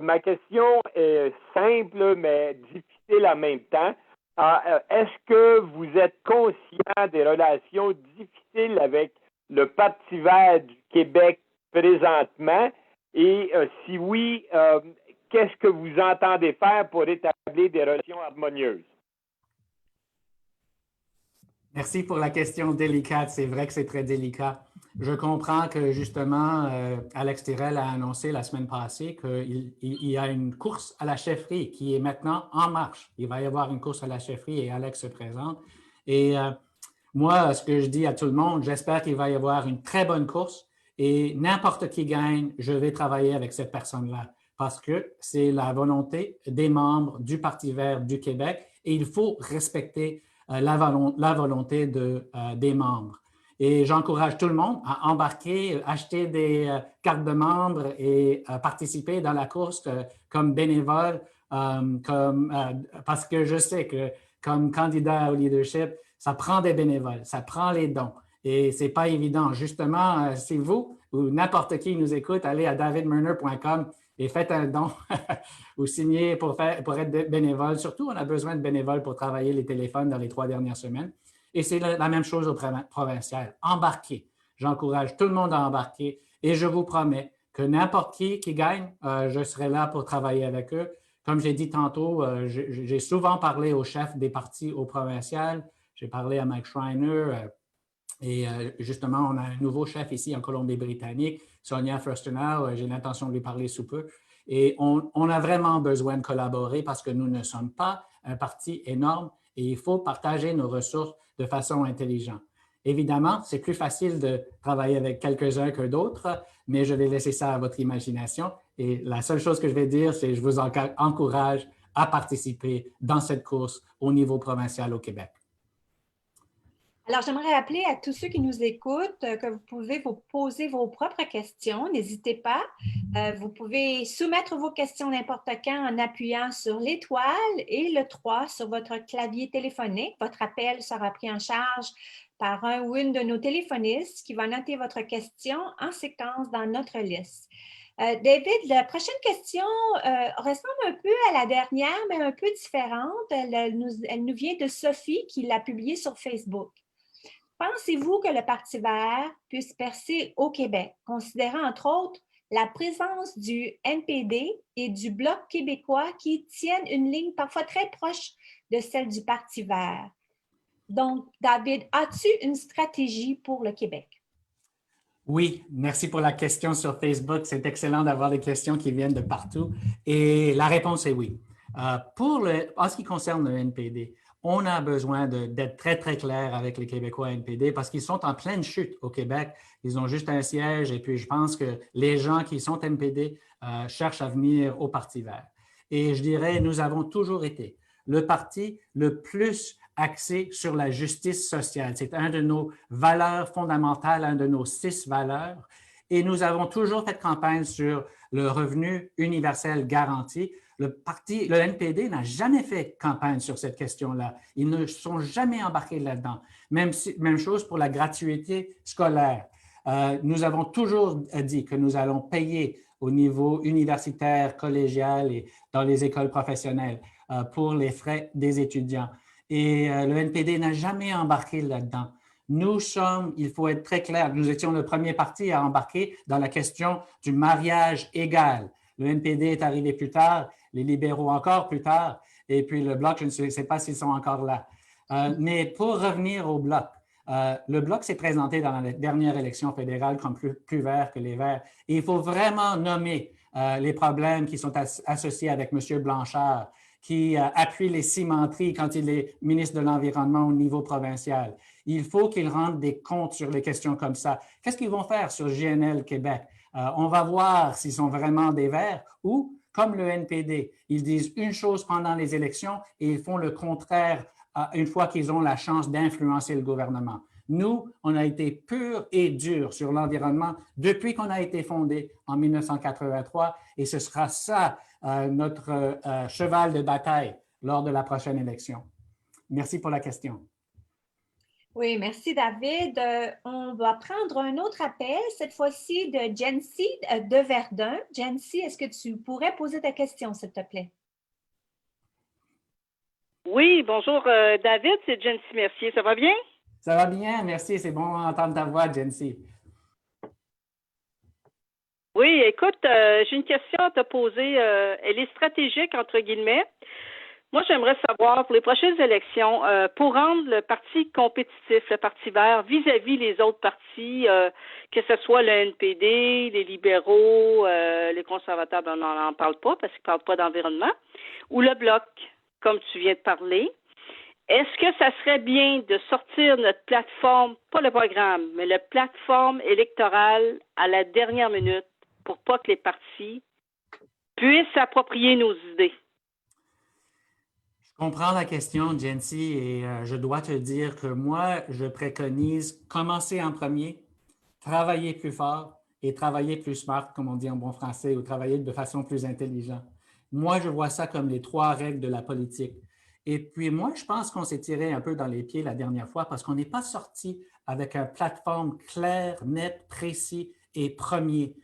Ma question est simple, mais difficile en même temps. Est-ce que vous êtes conscient des relations difficiles avec le Parti vert du Québec présentement? Et si oui, qu'est-ce que vous entendez faire pour établir des relations harmonieuses? Merci pour la question délicate. C'est vrai que c'est très délicat. Je comprends que justement, Alex Tyrrell a annoncé la semaine passée qu'il y a une course à la chefferie qui est maintenant en marche. Il va y avoir une course à la chefferie et Alex se présente. Et moi, ce que je dis à tout le monde, j'espère qu'il va y avoir une très bonne course et n'importe qui gagne, je vais travailler avec cette personne-là parce que c'est la volonté des membres du Parti vert du Québec et il faut respecter la volonté des membres. Et j'encourage tout le monde à embarquer, acheter des cartes de membres et participer dans la course comme bénévole, parce que je sais que comme candidat au leadership, ça prend des bénévoles, ça prend les dons. Et ce n'est pas évident. Justement, si vous ou n'importe qui nous écoute, allez à davidmurner.com et faites un don ou signez pour être bénévole. Surtout, on a besoin de bénévoles pour travailler les téléphones dans les 3 dernières semaines. Et c'est la même chose au provincial. Embarquez. J'encourage tout le monde à embarquer et je vous promets que n'importe qui gagne, je serai là pour travailler avec eux. Comme j'ai dit tantôt, j'ai souvent parlé aux chefs des partis au provincial. J'ai parlé à Mike Schreiner et justement, on a un nouveau chef ici en Colombie-Britannique, Sonia Furstenau. J'ai l'intention de lui parler sous peu. Et on a vraiment besoin de collaborer parce que nous ne sommes pas un parti énorme et il faut partager nos ressources de façon intelligente. Évidemment, c'est plus facile de travailler avec quelques-uns que d'autres, mais je vais laisser ça à votre imagination. Et la seule chose que je vais dire, c'est que je vous encourage à participer dans cette course au niveau provincial au Québec. Alors, j'aimerais rappeler à tous ceux qui nous écoutent que vous pouvez vous poser vos propres questions. N'hésitez pas. Vous pouvez soumettre vos questions n'importe quand en appuyant sur l'étoile et le 3 sur votre clavier téléphonique. Votre appel sera pris en charge par un ou une de nos téléphonistes qui va noter votre question en séquence dans notre liste. David, la prochaine question ressemble un peu à la dernière, mais un peu différente. Elle nous vient de Sophie qui l'a publiée sur Facebook. Pensez-vous que le Parti vert puisse percer au Québec, considérant entre autres la présence du NPD et du Bloc québécois qui tiennent une ligne parfois très proche de celle du Parti vert? Donc, David, as-tu une stratégie pour le Québec? Oui, merci pour la question sur Facebook. C'est excellent d'avoir des questions qui viennent de partout. Et la réponse est oui. En ce qui concerne le NPD, on a besoin d'être très, très clair avec les Québécois NPD parce qu'ils sont en pleine chute au Québec. Ils ont juste un siège et puis je pense que les gens qui sont NPD cherchent à venir au Parti vert. Et je dirais, nous avons toujours été le parti le plus axé sur la justice sociale. C'est une de nos valeurs fondamentales, une de nos 6 valeurs. Et nous avons toujours fait campagne sur le revenu universel garanti. Le NPD n'a jamais fait campagne sur cette question-là. Ils ne sont jamais embarqués là-dedans. Même chose pour la gratuité scolaire. Nous avons toujours dit que nous allons payer au niveau universitaire, collégial et dans les écoles professionnelles pour les frais des étudiants. Et le NPD n'a jamais embarqué là-dedans. Il faut être très clair, nous étions le premier parti à embarquer dans la question du mariage égal. Le NPD est arrivé plus tard, les libéraux encore plus tard, et puis le Bloc, je ne sais pas s'ils sont encore là. Mais pour revenir au Bloc, le Bloc s'est présenté dans la dernière élection fédérale comme plus vert que les Verts. Et il faut vraiment nommer les problèmes qui sont associés avec M. Blanchard, qui appuie les cimenteries quand il est ministre de l'Environnement au niveau provincial. Il faut qu'ils rendent des comptes sur les questions comme ça. Qu'est-ce qu'ils vont faire sur GNL Québec? On va voir s'ils sont vraiment des Verts ou, comme le NPD, ils disent une chose pendant les élections et ils font le contraire une fois qu'ils ont la chance d'influencer le gouvernement. Nous, on a été pur et dur sur l'environnement depuis qu'on a été fondé en 1983 et ce sera ça notre cheval de bataille lors de la prochaine élection. Merci pour la question. Oui, merci David. On va prendre un autre appel, cette fois-ci de Jency de Verdun. Jency, est-ce que tu pourrais poser ta question, s'il te plaît? Oui, bonjour David, c'est Jency Mercier. Ça va bien? Ça va bien, merci. C'est bon d'entendre ta voix, Jency. Oui, écoute, j'ai une question à te poser. Elle est stratégique, entre guillemets. Moi, j'aimerais savoir, pour les prochaines élections, pour rendre le parti compétitif, le Parti vert, vis-à-vis les autres partis, que ce soit le NPD, les libéraux, les conservateurs, on n'en parle pas parce qu'ils ne parlent pas d'environnement, ou le Bloc, comme tu viens de parler. Est-ce que ça serait bien de sortir notre plateforme, pas le programme, mais la plateforme électorale à la dernière minute pour pas que les partis puissent s'approprier nos idées? Je comprends la question, Jency, et je dois te dire que moi, je préconise commencer en premier, travailler plus fort et travailler plus smart, comme on dit en bon français, ou travailler de façon plus intelligente. Moi, je vois ça comme les 3 règles de la politique. Et puis, moi, je pense qu'on s'est tiré un peu dans les pieds la dernière fois parce qu'on n'est pas sorti avec une plateforme claire, nette, précis et premier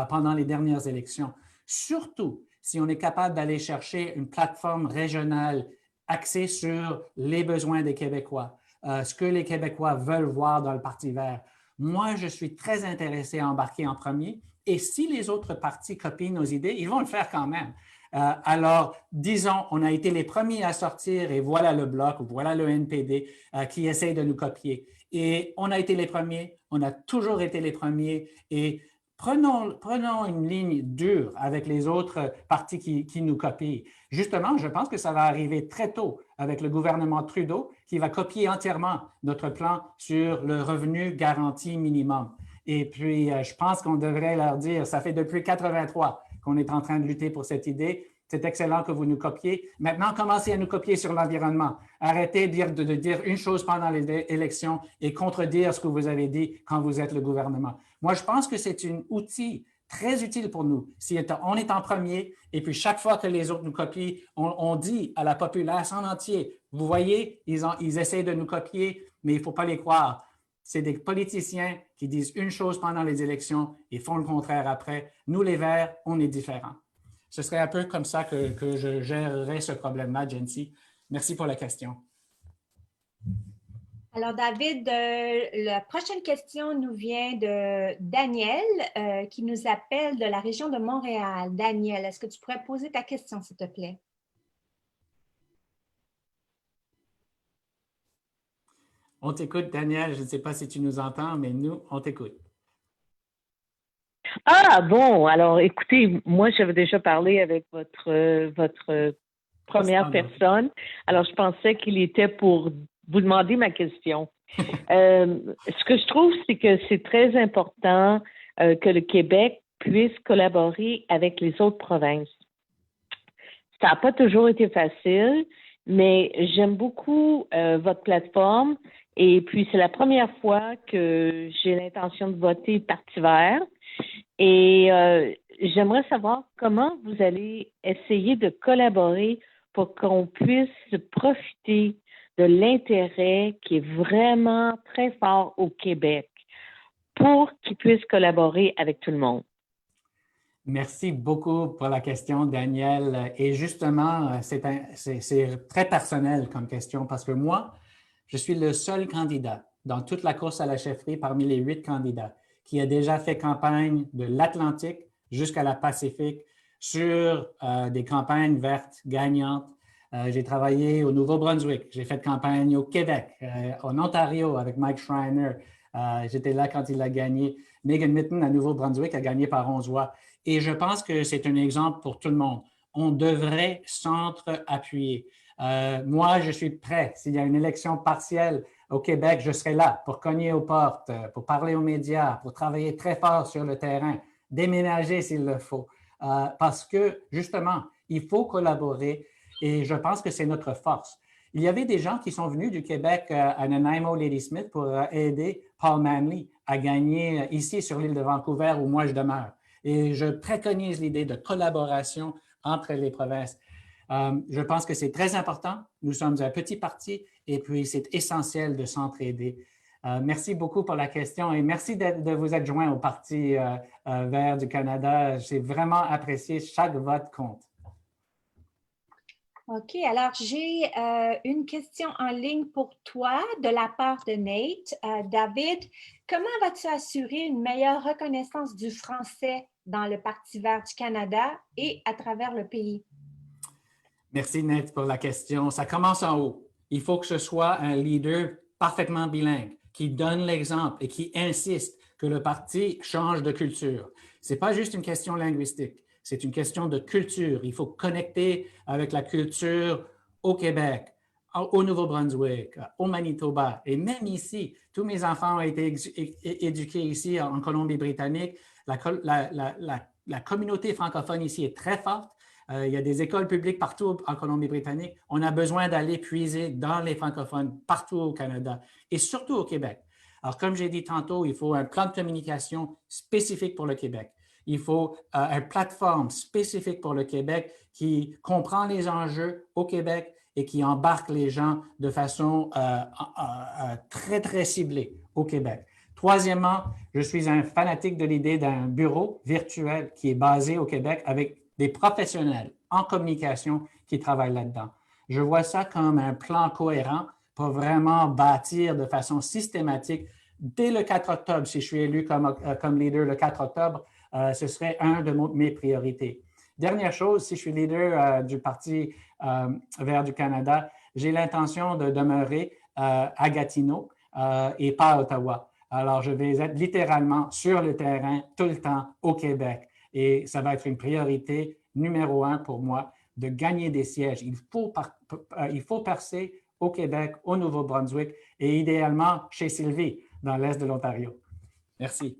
pendant les dernières élections. Surtout si on est capable d'aller chercher une plateforme régionale axée sur les besoins des Québécois, ce que les Québécois veulent voir dans le Parti vert. Moi, je suis très intéressé à embarquer en premier et si les autres partis copient nos idées, ils vont le faire quand même. Alors, disons, on a été les premiers à sortir et voilà le Bloc, voilà le NPD qui essaye de nous copier. Et on a été les premiers, on a toujours été les premiers et prenons une ligne dure avec les autres partis qui nous copient. Justement, je pense que ça va arriver très tôt avec le gouvernement Trudeau qui va copier entièrement notre plan sur le revenu garanti minimum. Et puis, je pense qu'on devrait leur dire, ça fait depuis 1983 qu'on est en train de lutter pour cette idée. C'est excellent que vous nous copiez. Maintenant, commencez à nous copier sur l'environnement. Arrêtez de dire une chose pendant les élections et contredire ce que vous avez dit quand vous êtes le gouvernement. Moi, je pense que c'est un outil très utile pour nous. Si on est en premier et puis chaque fois que les autres nous copient, on dit à la population en entier, vous voyez, ils essaient de nous copier, mais il ne faut pas les croire. C'est des politiciens qui disent une chose pendant les élections et font le contraire après. Nous, les Verts, on est différents. Ce serait un peu comme ça que je gérerais ce problème-là, Jency. Merci pour la question. Alors, David, la prochaine question nous vient de Daniel qui nous appelle de la région de Montréal. Daniel, est-ce que tu pourrais poser ta question, s'il te plaît? On t'écoute, Daniel. Je ne sais pas si tu nous entends, mais nous, on t'écoute. Ah bon, alors écoutez, moi j'avais déjà parlé avec votre première personne. Alors je pensais qu'il était pour vous demander ma question. Ce que je trouve, c'est que c'est très important que le Québec puisse collaborer avec les autres provinces. Ça n'a pas toujours été facile, mais j'aime beaucoup votre plateforme et puis c'est la première fois que j'ai l'intention de voter Parti vert. Et j'aimerais savoir comment vous allez essayer de collaborer pour qu'on puisse profiter de l'intérêt qui est vraiment très fort au Québec pour qu'ils puissent collaborer avec tout le monde. Merci beaucoup pour la question, Daniel. Et justement, c'est très personnel comme question parce que moi, je suis le seul candidat dans toute la course à la chefferie parmi les 8 candidats qui a déjà fait campagne de l'Atlantique jusqu'à la Pacifique sur des campagnes vertes gagnantes. J'ai travaillé au Nouveau-Brunswick, j'ai fait campagne au Québec, en Ontario avec Mike Schreiner. J'étais là quand il a gagné. Megan Mitton à Nouveau-Brunswick a gagné par 11 voix. Et je pense que c'est un exemple pour tout le monde. On devrait s'entre-appuyer. Moi, je suis prêt. S'il y a une élection partielle au Québec, je serai là pour cogner aux portes, pour parler aux médias, pour travailler très fort sur le terrain, déménager s'il le faut. Parce que, justement, il faut collaborer et je pense que c'est notre force. Il y avait des gens qui sont venus du Québec à Nanaimo Ladysmith pour aider Paul Manley à gagner ici sur l'île de Vancouver où moi je demeure. Et je préconise l'idée de collaboration entre les provinces. Je pense que c'est très important. Nous sommes un petit parti et puis c'est essentiel de s'entraider. Merci beaucoup pour la question et merci de vous être joint au Parti vert du Canada. J'ai vraiment apprécié chaque vote compte. OK, alors j'ai une question en ligne pour toi de la part de Nate. David, comment vas-tu assurer une meilleure reconnaissance du français dans le Parti vert du Canada et à travers le pays? Merci Nate pour la question. Ça commence en haut. Il faut que ce soit un leader parfaitement bilingue, qui donne l'exemple et qui insiste que le parti change de culture. Ce n'est pas juste une question linguistique. C'est une question de culture. Il faut connecter avec la culture au Québec, au Nouveau-Brunswick, au Manitoba. Et même ici, tous mes enfants ont été éduqués ici en Colombie-Britannique. La communauté francophone ici est très forte. Il y a des écoles publiques partout en Colombie-Britannique. On a besoin d'aller puiser dans les francophones partout au Canada et surtout au Québec. Alors, comme j'ai dit tantôt, il faut un plan de communication spécifique pour le Québec. Il faut une plateforme spécifique pour le Québec qui comprend les enjeux au Québec et qui embarque les gens de façon très, très ciblée au Québec. Troisièmement, je suis un fanatique de l'idée d'un bureau virtuel qui est basé au Québec avec des professionnels en communication qui travaillent là-dedans. Je vois ça comme un plan cohérent pour vraiment bâtir de façon systématique dès le 4 octobre, si je suis élu comme leader le 4 octobre, ce serait une de mes priorités. Dernière chose, si je suis leader du Parti vert du Canada, j'ai l'intention de demeurer à Gatineau et pas à Ottawa. Alors, je vais être littéralement sur le terrain tout le temps au Québec. Et ça va être une priorité numéro 1 pour moi de gagner des sièges. Il faut percer au Québec, au Nouveau-Brunswick et idéalement chez Sylvie, dans l'est de l'Ontario. Merci.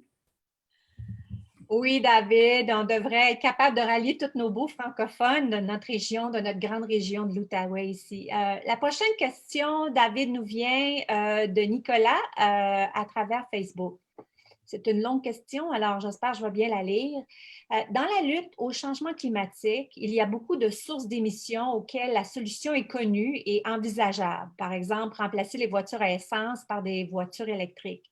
Oui, David, on devrait être capable de rallier tous nos beaux francophones de notre région, de notre grande région de l'Outaouais ici. La prochaine question, David, nous vient de Nicolas à travers Facebook. C'est une longue question, alors j'espère que je vais bien la lire. Dans la lutte au changement climatique, il y a beaucoup de sources d'émissions auxquelles la solution est connue et envisageable. Par exemple, remplacer les voitures à essence par des voitures électriques.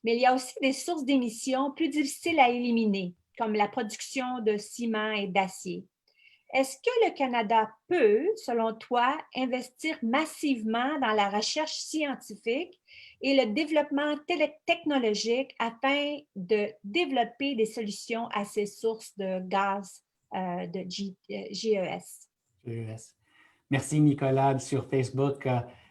Mais il y a aussi des sources d'émissions plus difficiles à éliminer, comme la production de ciment et d'acier. Est-ce que le Canada peut, selon toi, investir massivement dans la recherche scientifique et le développement technologique afin de développer des solutions à ces sources de gaz de GES? GES. Merci Nicolas sur Facebook.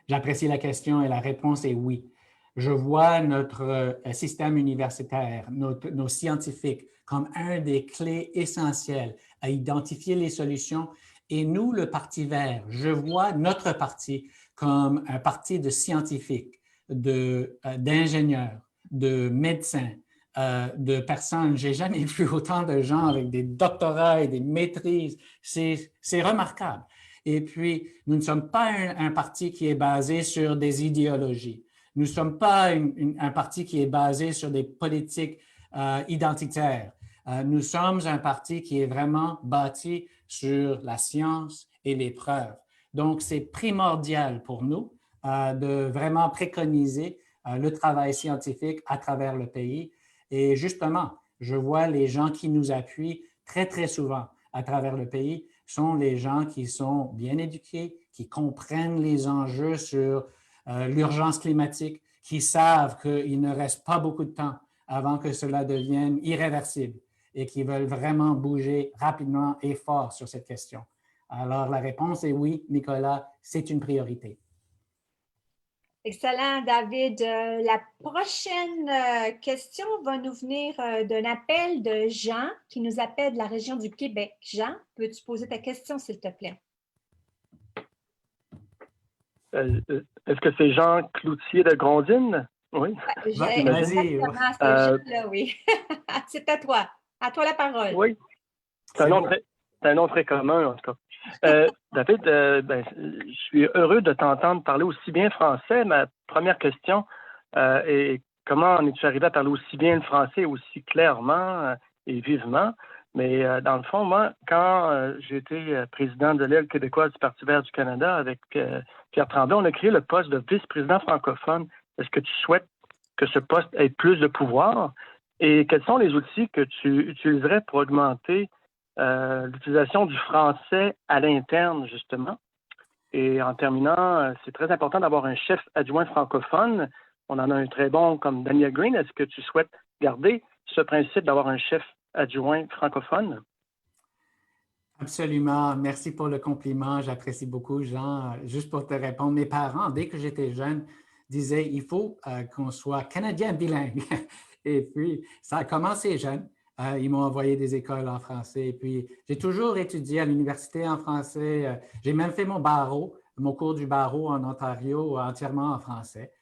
J'apprécie la question et la réponse est oui. Je vois notre système universitaire, nos scientifiques, comme un des clés essentielles à identifier les solutions. Et nous, le Parti vert, je vois notre parti comme un parti de scientifiques, d'ingénieurs, de médecins, de personnes. Je n'ai jamais vu autant de gens avec des doctorats et des maîtrises. C'est remarquable. Et puis, nous ne sommes pas un parti qui est basé sur des idéologies. Nous ne sommes pas un parti qui est basé sur des politiques identitaires. Nous sommes un parti qui est vraiment bâti sur la science et les preuves. Donc, c'est primordial pour nous de vraiment préconiser le travail scientifique à travers le pays. Et justement, je vois les gens qui nous appuient très, très souvent à travers le pays sont les gens qui sont bien éduqués, qui comprennent les enjeux sur l'urgence climatique, qui savent qu'il ne reste pas beaucoup de temps avant que cela devienne irréversible et qui veulent vraiment bouger rapidement et fort sur cette question. Alors, la réponse est oui, Nicolas, c'est une priorité. Excellent, David. La prochaine question va nous venir d'un appel de Jean qui nous appelle de la région du Québec. Jean, peux-tu poser ta question, s'il te plaît? Est-ce que c'est Jean Cloutier de Grondines? Oui. Exactement, oui. C'est à toi. À toi la parole. Oui. C'est un nom très, C'est un nom très commun, en tout cas. David, je suis heureux de t'entendre parler aussi bien français. Ma première question est comment en es-tu arrivé à parler aussi bien le français, aussi clairement et vivement? Mais dans le fond, moi, quand j'ai été président de l'aile québécoise du Parti vert du Canada avec Pierre Tremblay, on a créé le poste de vice-président francophone. Est-ce que tu souhaites que ce poste ait plus de pouvoir? Et quels sont les outils que tu utiliserais pour augmenter l'utilisation du français à l'interne, justement? Et en terminant, c'est très important d'avoir un chef adjoint francophone. On en a un très bon comme Daniel Green. Est-ce que tu souhaites garder ce principe d'avoir un chef adjoint francophone? Absolument. Merci pour le compliment. J'apprécie beaucoup, Jean. Juste pour te répondre, mes parents, dès que j'étais jeune, disaient il faut qu'on soit canadien bilingue. Et puis, ça a commencé jeune. Ils m'ont envoyé des écoles en français. Et puis, j'ai toujours étudié à l'université en français. J'ai même fait mon cours du barreau en Ontario entièrement en français.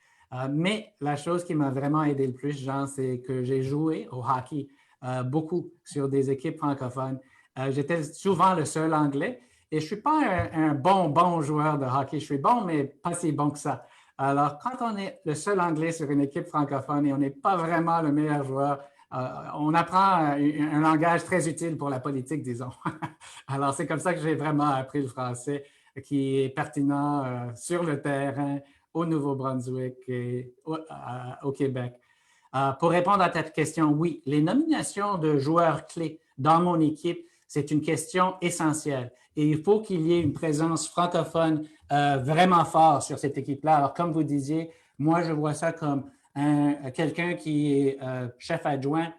Mais la chose qui m'a vraiment aidé le plus, Jean, c'est que j'ai joué au hockey beaucoup sur des équipes francophones. J'étais souvent le seul anglais et je ne suis pas un bon joueur de hockey. Je suis bon, mais pas si bon que ça. Alors, quand on est le seul anglais sur une équipe francophone et on n'est pas vraiment le meilleur joueur, on apprend un langage très utile pour la politique, disons. Alors, c'est comme ça que j'ai vraiment appris le français qui est pertinent sur le terrain au Nouveau-Brunswick et au Québec. Pour répondre à ta question, oui, les nominations de joueurs clés dans mon équipe, c'est une question essentielle. Et il faut qu'il y ait une présence francophone vraiment forte sur cette équipe-là. Alors, comme vous disiez, moi, je vois ça comme quelqu'un qui est chef adjoint,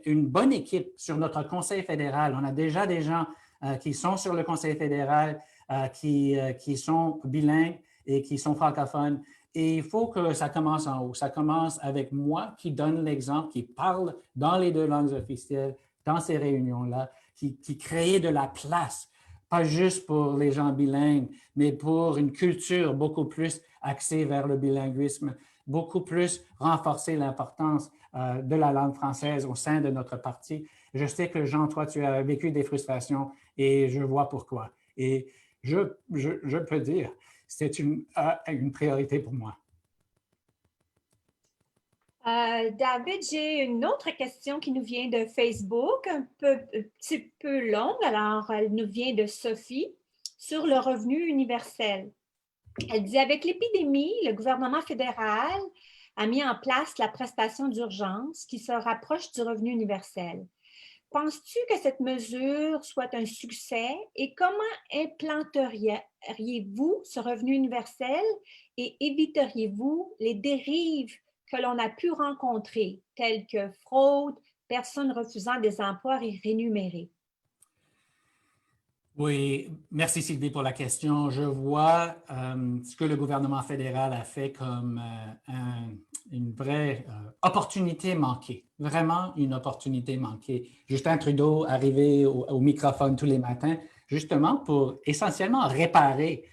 une bonne équipe sur notre conseil fédéral. On a déjà des gens qui sont sur le conseil fédéral, qui sont bilingues et qui sont francophones. Et il faut que ça commence en haut. Ça commence avec moi qui donne l'exemple, qui parle dans les 2 langues officielles, dans ces réunions-là, qui crée de la place, pas juste pour les gens bilingues, mais pour une culture beaucoup plus axée vers le bilinguisme, beaucoup plus renforcer l'importance de la langue française au sein de notre parti. Je sais que, Jean, toi, tu as vécu des frustrations et je vois pourquoi. Et je peux dire, c'est une priorité pour moi. David, j'ai une autre question qui nous vient de Facebook, un petit peu longue. Alors, elle nous vient de Sophie sur le revenu universel. Elle dit, avec l'épidémie, le gouvernement fédéral a mis en place la prestation d'urgence qui se rapproche du revenu universel. Penses-tu que cette mesure soit un succès et comment implanteriez-vous ce revenu universel et éviteriez-vous les dérives que l'on a pu rencontrer, telles que fraude, personnes refusant des emplois rémunérés? Oui, merci Sylvie pour la question. Je vois ce que le gouvernement fédéral a fait comme une vraie opportunité manquée, vraiment une opportunité manquée. Justin Trudeau arrivait au microphone tous les matins, justement pour essentiellement réparer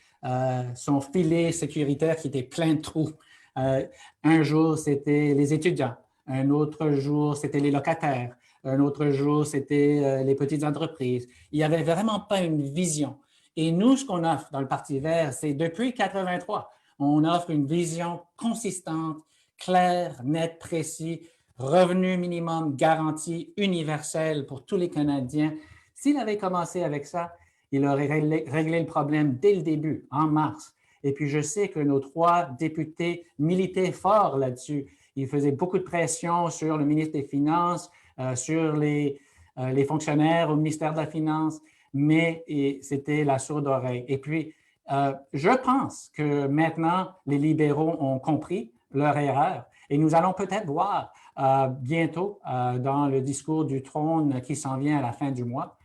son filet sécuritaire qui était plein de trous. Un jour, c'était les étudiants. Un autre jour, c'était les locataires. Un autre jour, c'était les petites entreprises. Il n'y avait vraiment pas une vision. Et nous, ce qu'on offre dans le Parti vert, c'est depuis 1983, on offre une vision consistante, claire, nette, précise, revenu minimum garanti, universel pour tous les Canadiens. S'il avait commencé avec ça, il aurait réglé le problème dès le début, en mars. Et puis, je sais que nos 3 députés militaient fort là-dessus. Ils faisaient beaucoup de pression sur le ministre des Finances, sur les fonctionnaires au ministère de la Finance, mais c'était la sourde oreille. Et puis, je pense que maintenant, les libéraux ont compris leur erreur et nous allons peut-être voir bientôt dans le discours du trône qui s'en vient à la fin du mois,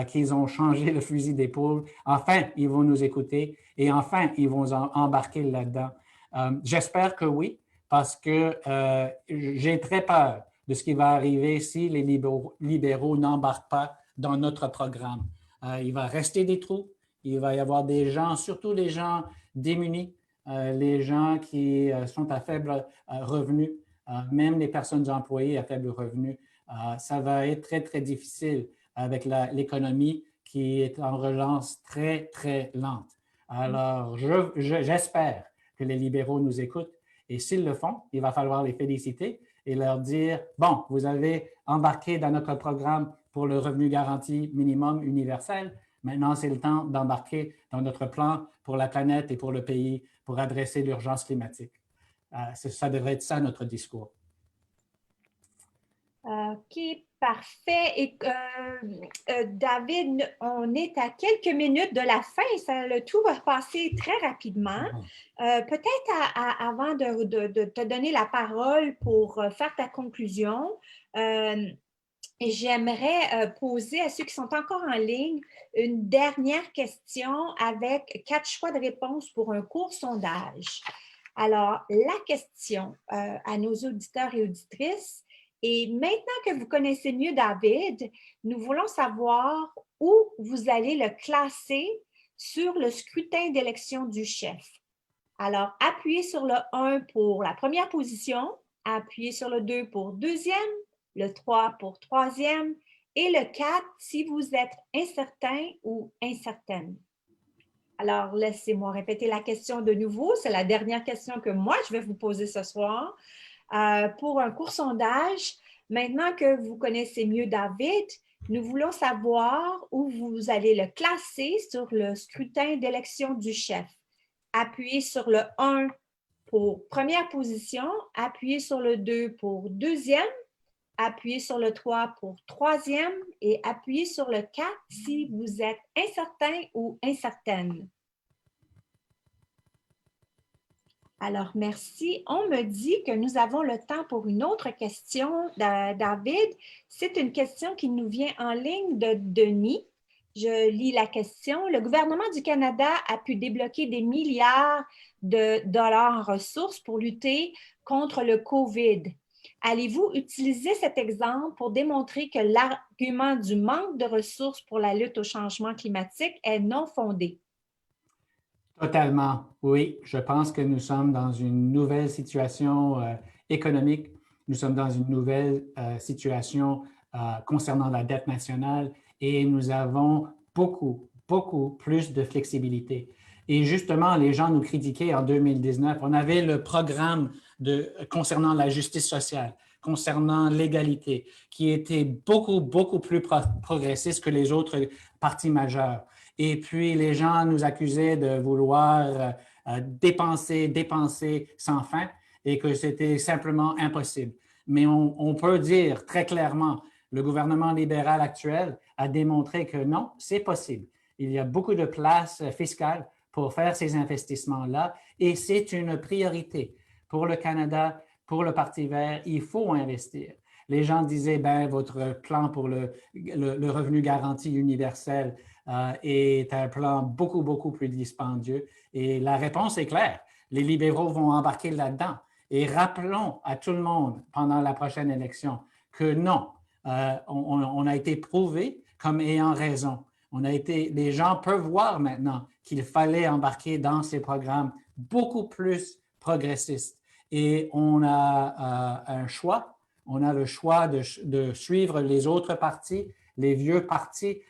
qu'ils ont changé le fusil d'épaule. Enfin, ils vont nous écouter et enfin, ils vont embarquer là-dedans. J'espère que oui, parce que j'ai très peur de ce qui va arriver si les libéraux n'embarquent pas dans notre programme. Il va rester des trous, il va y avoir des gens, surtout les gens démunis, les gens qui sont à faible revenu, même les personnes employées à faible revenu. Ça va être très, très difficile avec l'économie qui est en relance très, très lente. Alors, j'espère que les libéraux nous écoutent et s'ils le font, il va falloir les féliciter et leur dire, bon, vous avez embarqué dans notre programme pour le revenu garanti minimum universel. Maintenant, c'est le temps d'embarquer dans notre plan pour la planète et pour le pays pour adresser l'urgence climatique. Ça devrait être ça, notre discours. OK, parfait. Et David, on est à quelques minutes de la fin. Le tout va passer très rapidement. Peut-être avant de te donner la parole pour faire ta conclusion, j'aimerais poser à ceux qui sont encore en ligne une dernière question avec 4 choix de réponse pour un court sondage. Alors, la question à nos auditeurs et auditrices, et maintenant que vous connaissez mieux David, nous voulons savoir où vous allez le classer sur le scrutin d'élection du chef. Alors, appuyez sur le 1 pour la première position, appuyez sur le 2 pour deuxième, le 3 pour troisième et le 4 si vous êtes incertain ou incertaine. Alors, laissez-moi répéter la question de nouveau. C'est la dernière question que moi, je vais vous poser ce soir. Pour un court sondage, maintenant que vous connaissez mieux David, nous voulons savoir où vous allez le classer sur le scrutin d'élection du chef. Appuyez sur le 1 pour première position, appuyez sur le 2 pour deuxième, appuyez sur le 3 pour troisième et appuyez sur le 4 si vous êtes incertain ou incertaine. Alors, merci. On me dit que nous avons le temps pour une autre question, David. C'est une question qui nous vient en ligne de Denis. Je lis la question. Le gouvernement du Canada a pu débloquer des milliards de dollars en ressources pour lutter contre le COVID. Allez-vous utiliser cet exemple pour démontrer que l'argument du manque de ressources pour la lutte au changement climatique est non fondé? Totalement, oui. Je pense que nous sommes dans une nouvelle situation économique. Nous sommes dans une nouvelle situation concernant la dette nationale et nous avons beaucoup plus de flexibilité. Et justement, les gens nous critiquaient en 2019. On avait le programme concernant la justice sociale, concernant l'égalité, qui était beaucoup plus progressiste que les autres partis majeurs. Et puis, les gens nous accusaient de vouloir dépenser sans fin et que c'était simplement impossible. Mais on peut dire très clairement, le gouvernement libéral actuel a démontré que non, c'est possible. Il y a beaucoup de place fiscale pour faire ces investissements-là et c'est une priorité pour le Canada, pour le Parti vert. Il faut investir. Les gens disaient, ben, votre plan pour le revenu garanti universel est un plan beaucoup plus dispendieux. Et la réponse est claire. Les libéraux vont embarquer là-dedans. Et rappelons à tout le monde pendant la prochaine élection que non, on a été prouvé comme ayant raison. Les gens peuvent voir maintenant qu'il fallait embarquer dans ces programmes beaucoup plus progressistes. Et on a un choix. On a le choix de suivre les autres partis, les vieux partis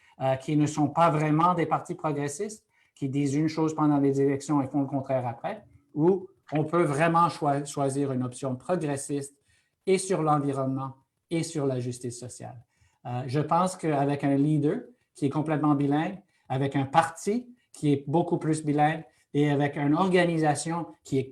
qui ne sont pas vraiment des partis progressistes, qui disent une chose pendant les élections et font le contraire après, ou on peut vraiment choisir une option progressiste et sur l'environnement et sur la justice sociale. Je pense qu'avec un leader qui est complètement bilingue, avec un parti qui est beaucoup plus bilingue et avec une organisation qui est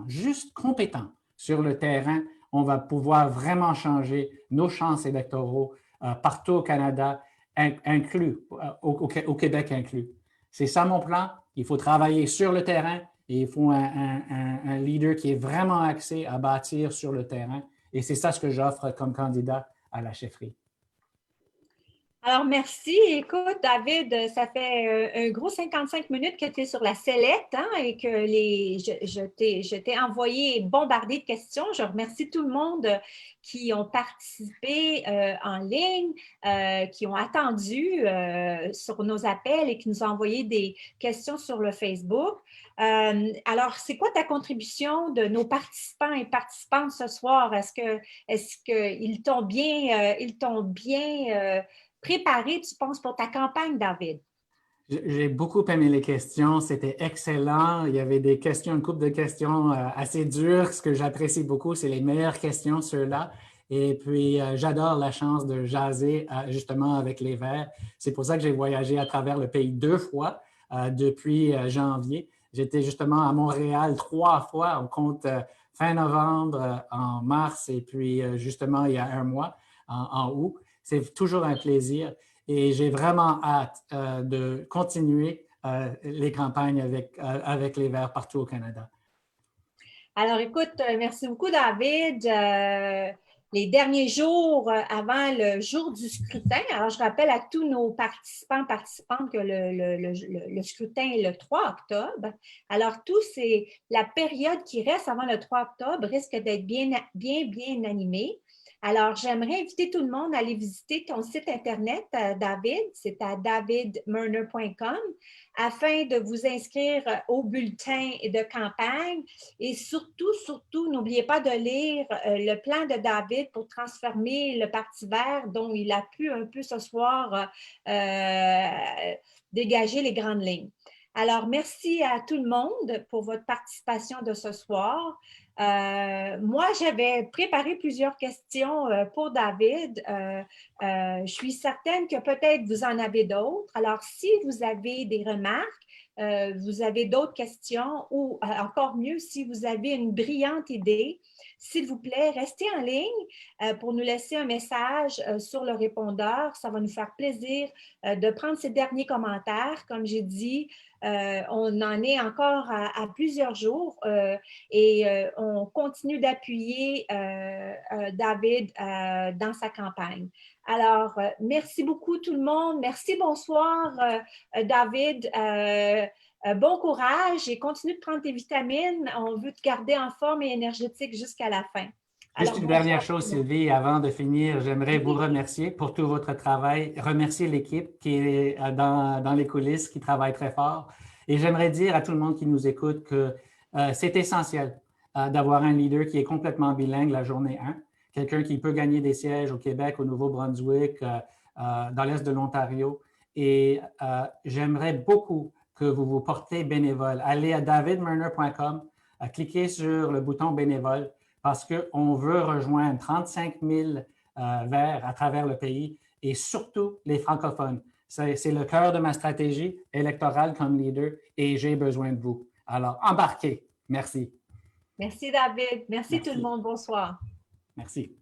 juste compétent sur le terrain, on va pouvoir vraiment changer nos chances électoraux partout au Canada, inclus, au Québec inclus. C'est ça mon plan. Il faut travailler sur le terrain et il faut un leader qui est vraiment axé à bâtir sur le terrain. Et c'est ça ce que j'offre comme candidat à la chefferie. Alors, merci. Écoute, David, ça fait un gros 55 minutes que tu es sur la sellette et que je t'ai envoyé bombardé de questions. Je remercie tout le monde qui ont participé en ligne, qui ont attendu sur nos appels et qui nous ont envoyé des questions sur le Facebook. Alors, c'est quoi ta contribution de nos participants et participantes ce soir? Est-ce qu'ils t'ont bien préparé, tu penses, pour ta campagne, David? J'ai beaucoup aimé les questions, c'était excellent. Il y avait des questions, une couple de questions assez dures. Ce que j'apprécie beaucoup, c'est les meilleures questions, ceux-là. Et puis, j'adore la chance de jaser justement avec les Verts. C'est pour ça que j'ai voyagé à travers le pays 2 fois depuis janvier. J'étais justement à Montréal 3 fois. On compte fin novembre, en mars et puis justement il y a un mois, en août. C'est toujours un plaisir. Et j'ai vraiment hâte de continuer les campagnes avec les Verts partout au Canada. Alors, écoute, merci beaucoup, David. Les derniers jours avant le jour du scrutin, alors je rappelle à tous nos participantes que le scrutin est le 3 octobre. Alors, c'est la période qui reste avant le 3 octobre risque d'être bien animée. Alors, j'aimerais inviter tout le monde à aller visiter ton site Internet, David. C'est à davidmurner.com afin de vous inscrire au bulletin de campagne. Et surtout, n'oubliez pas de lire le plan de David pour transformer le Parti vert dont il a pu un peu ce soir dégager les grandes lignes. Alors, merci à tout le monde pour votre participation de ce soir. Moi, j'avais préparé plusieurs questions pour David. Je suis certaine que peut-être vous en avez d'autres. Alors, si vous avez des remarques, vous avez d'autres questions ou encore mieux, si vous avez une brillante idée, s'il vous plaît, restez en ligne pour nous laisser un message sur le répondeur. Ça va nous faire plaisir de prendre ces derniers commentaires. Comme j'ai dit, on en est encore à plusieurs jours et on continue d'appuyer David dans sa campagne. Alors, merci beaucoup tout le monde. Merci, bonsoir David. Bon courage et continue de prendre tes vitamines. On veut te garder en forme et énergétique jusqu'à la fin. Juste une dernière chose, Sylvie, avant de finir, j'aimerais vous remercier pour tout votre travail, remercier l'équipe qui est dans les coulisses, qui travaille très fort. Et j'aimerais dire à tout le monde qui nous écoute que c'est essentiel d'avoir un leader qui est complètement bilingue la journée 1, quelqu'un qui peut gagner des sièges au Québec, au Nouveau-Brunswick, dans l'Est de l'Ontario. Et j'aimerais beaucoup que vous vous portez bénévole. Allez à davidmurner.com, cliquez sur le bouton bénévole parce qu'on veut rejoindre 35 000 Verts à travers le pays et surtout les francophones. C'est le cœur de ma stratégie électorale comme leader et j'ai besoin de vous. Alors, embarquez. Merci. Merci, David. Merci tout le monde. Bonsoir. Merci.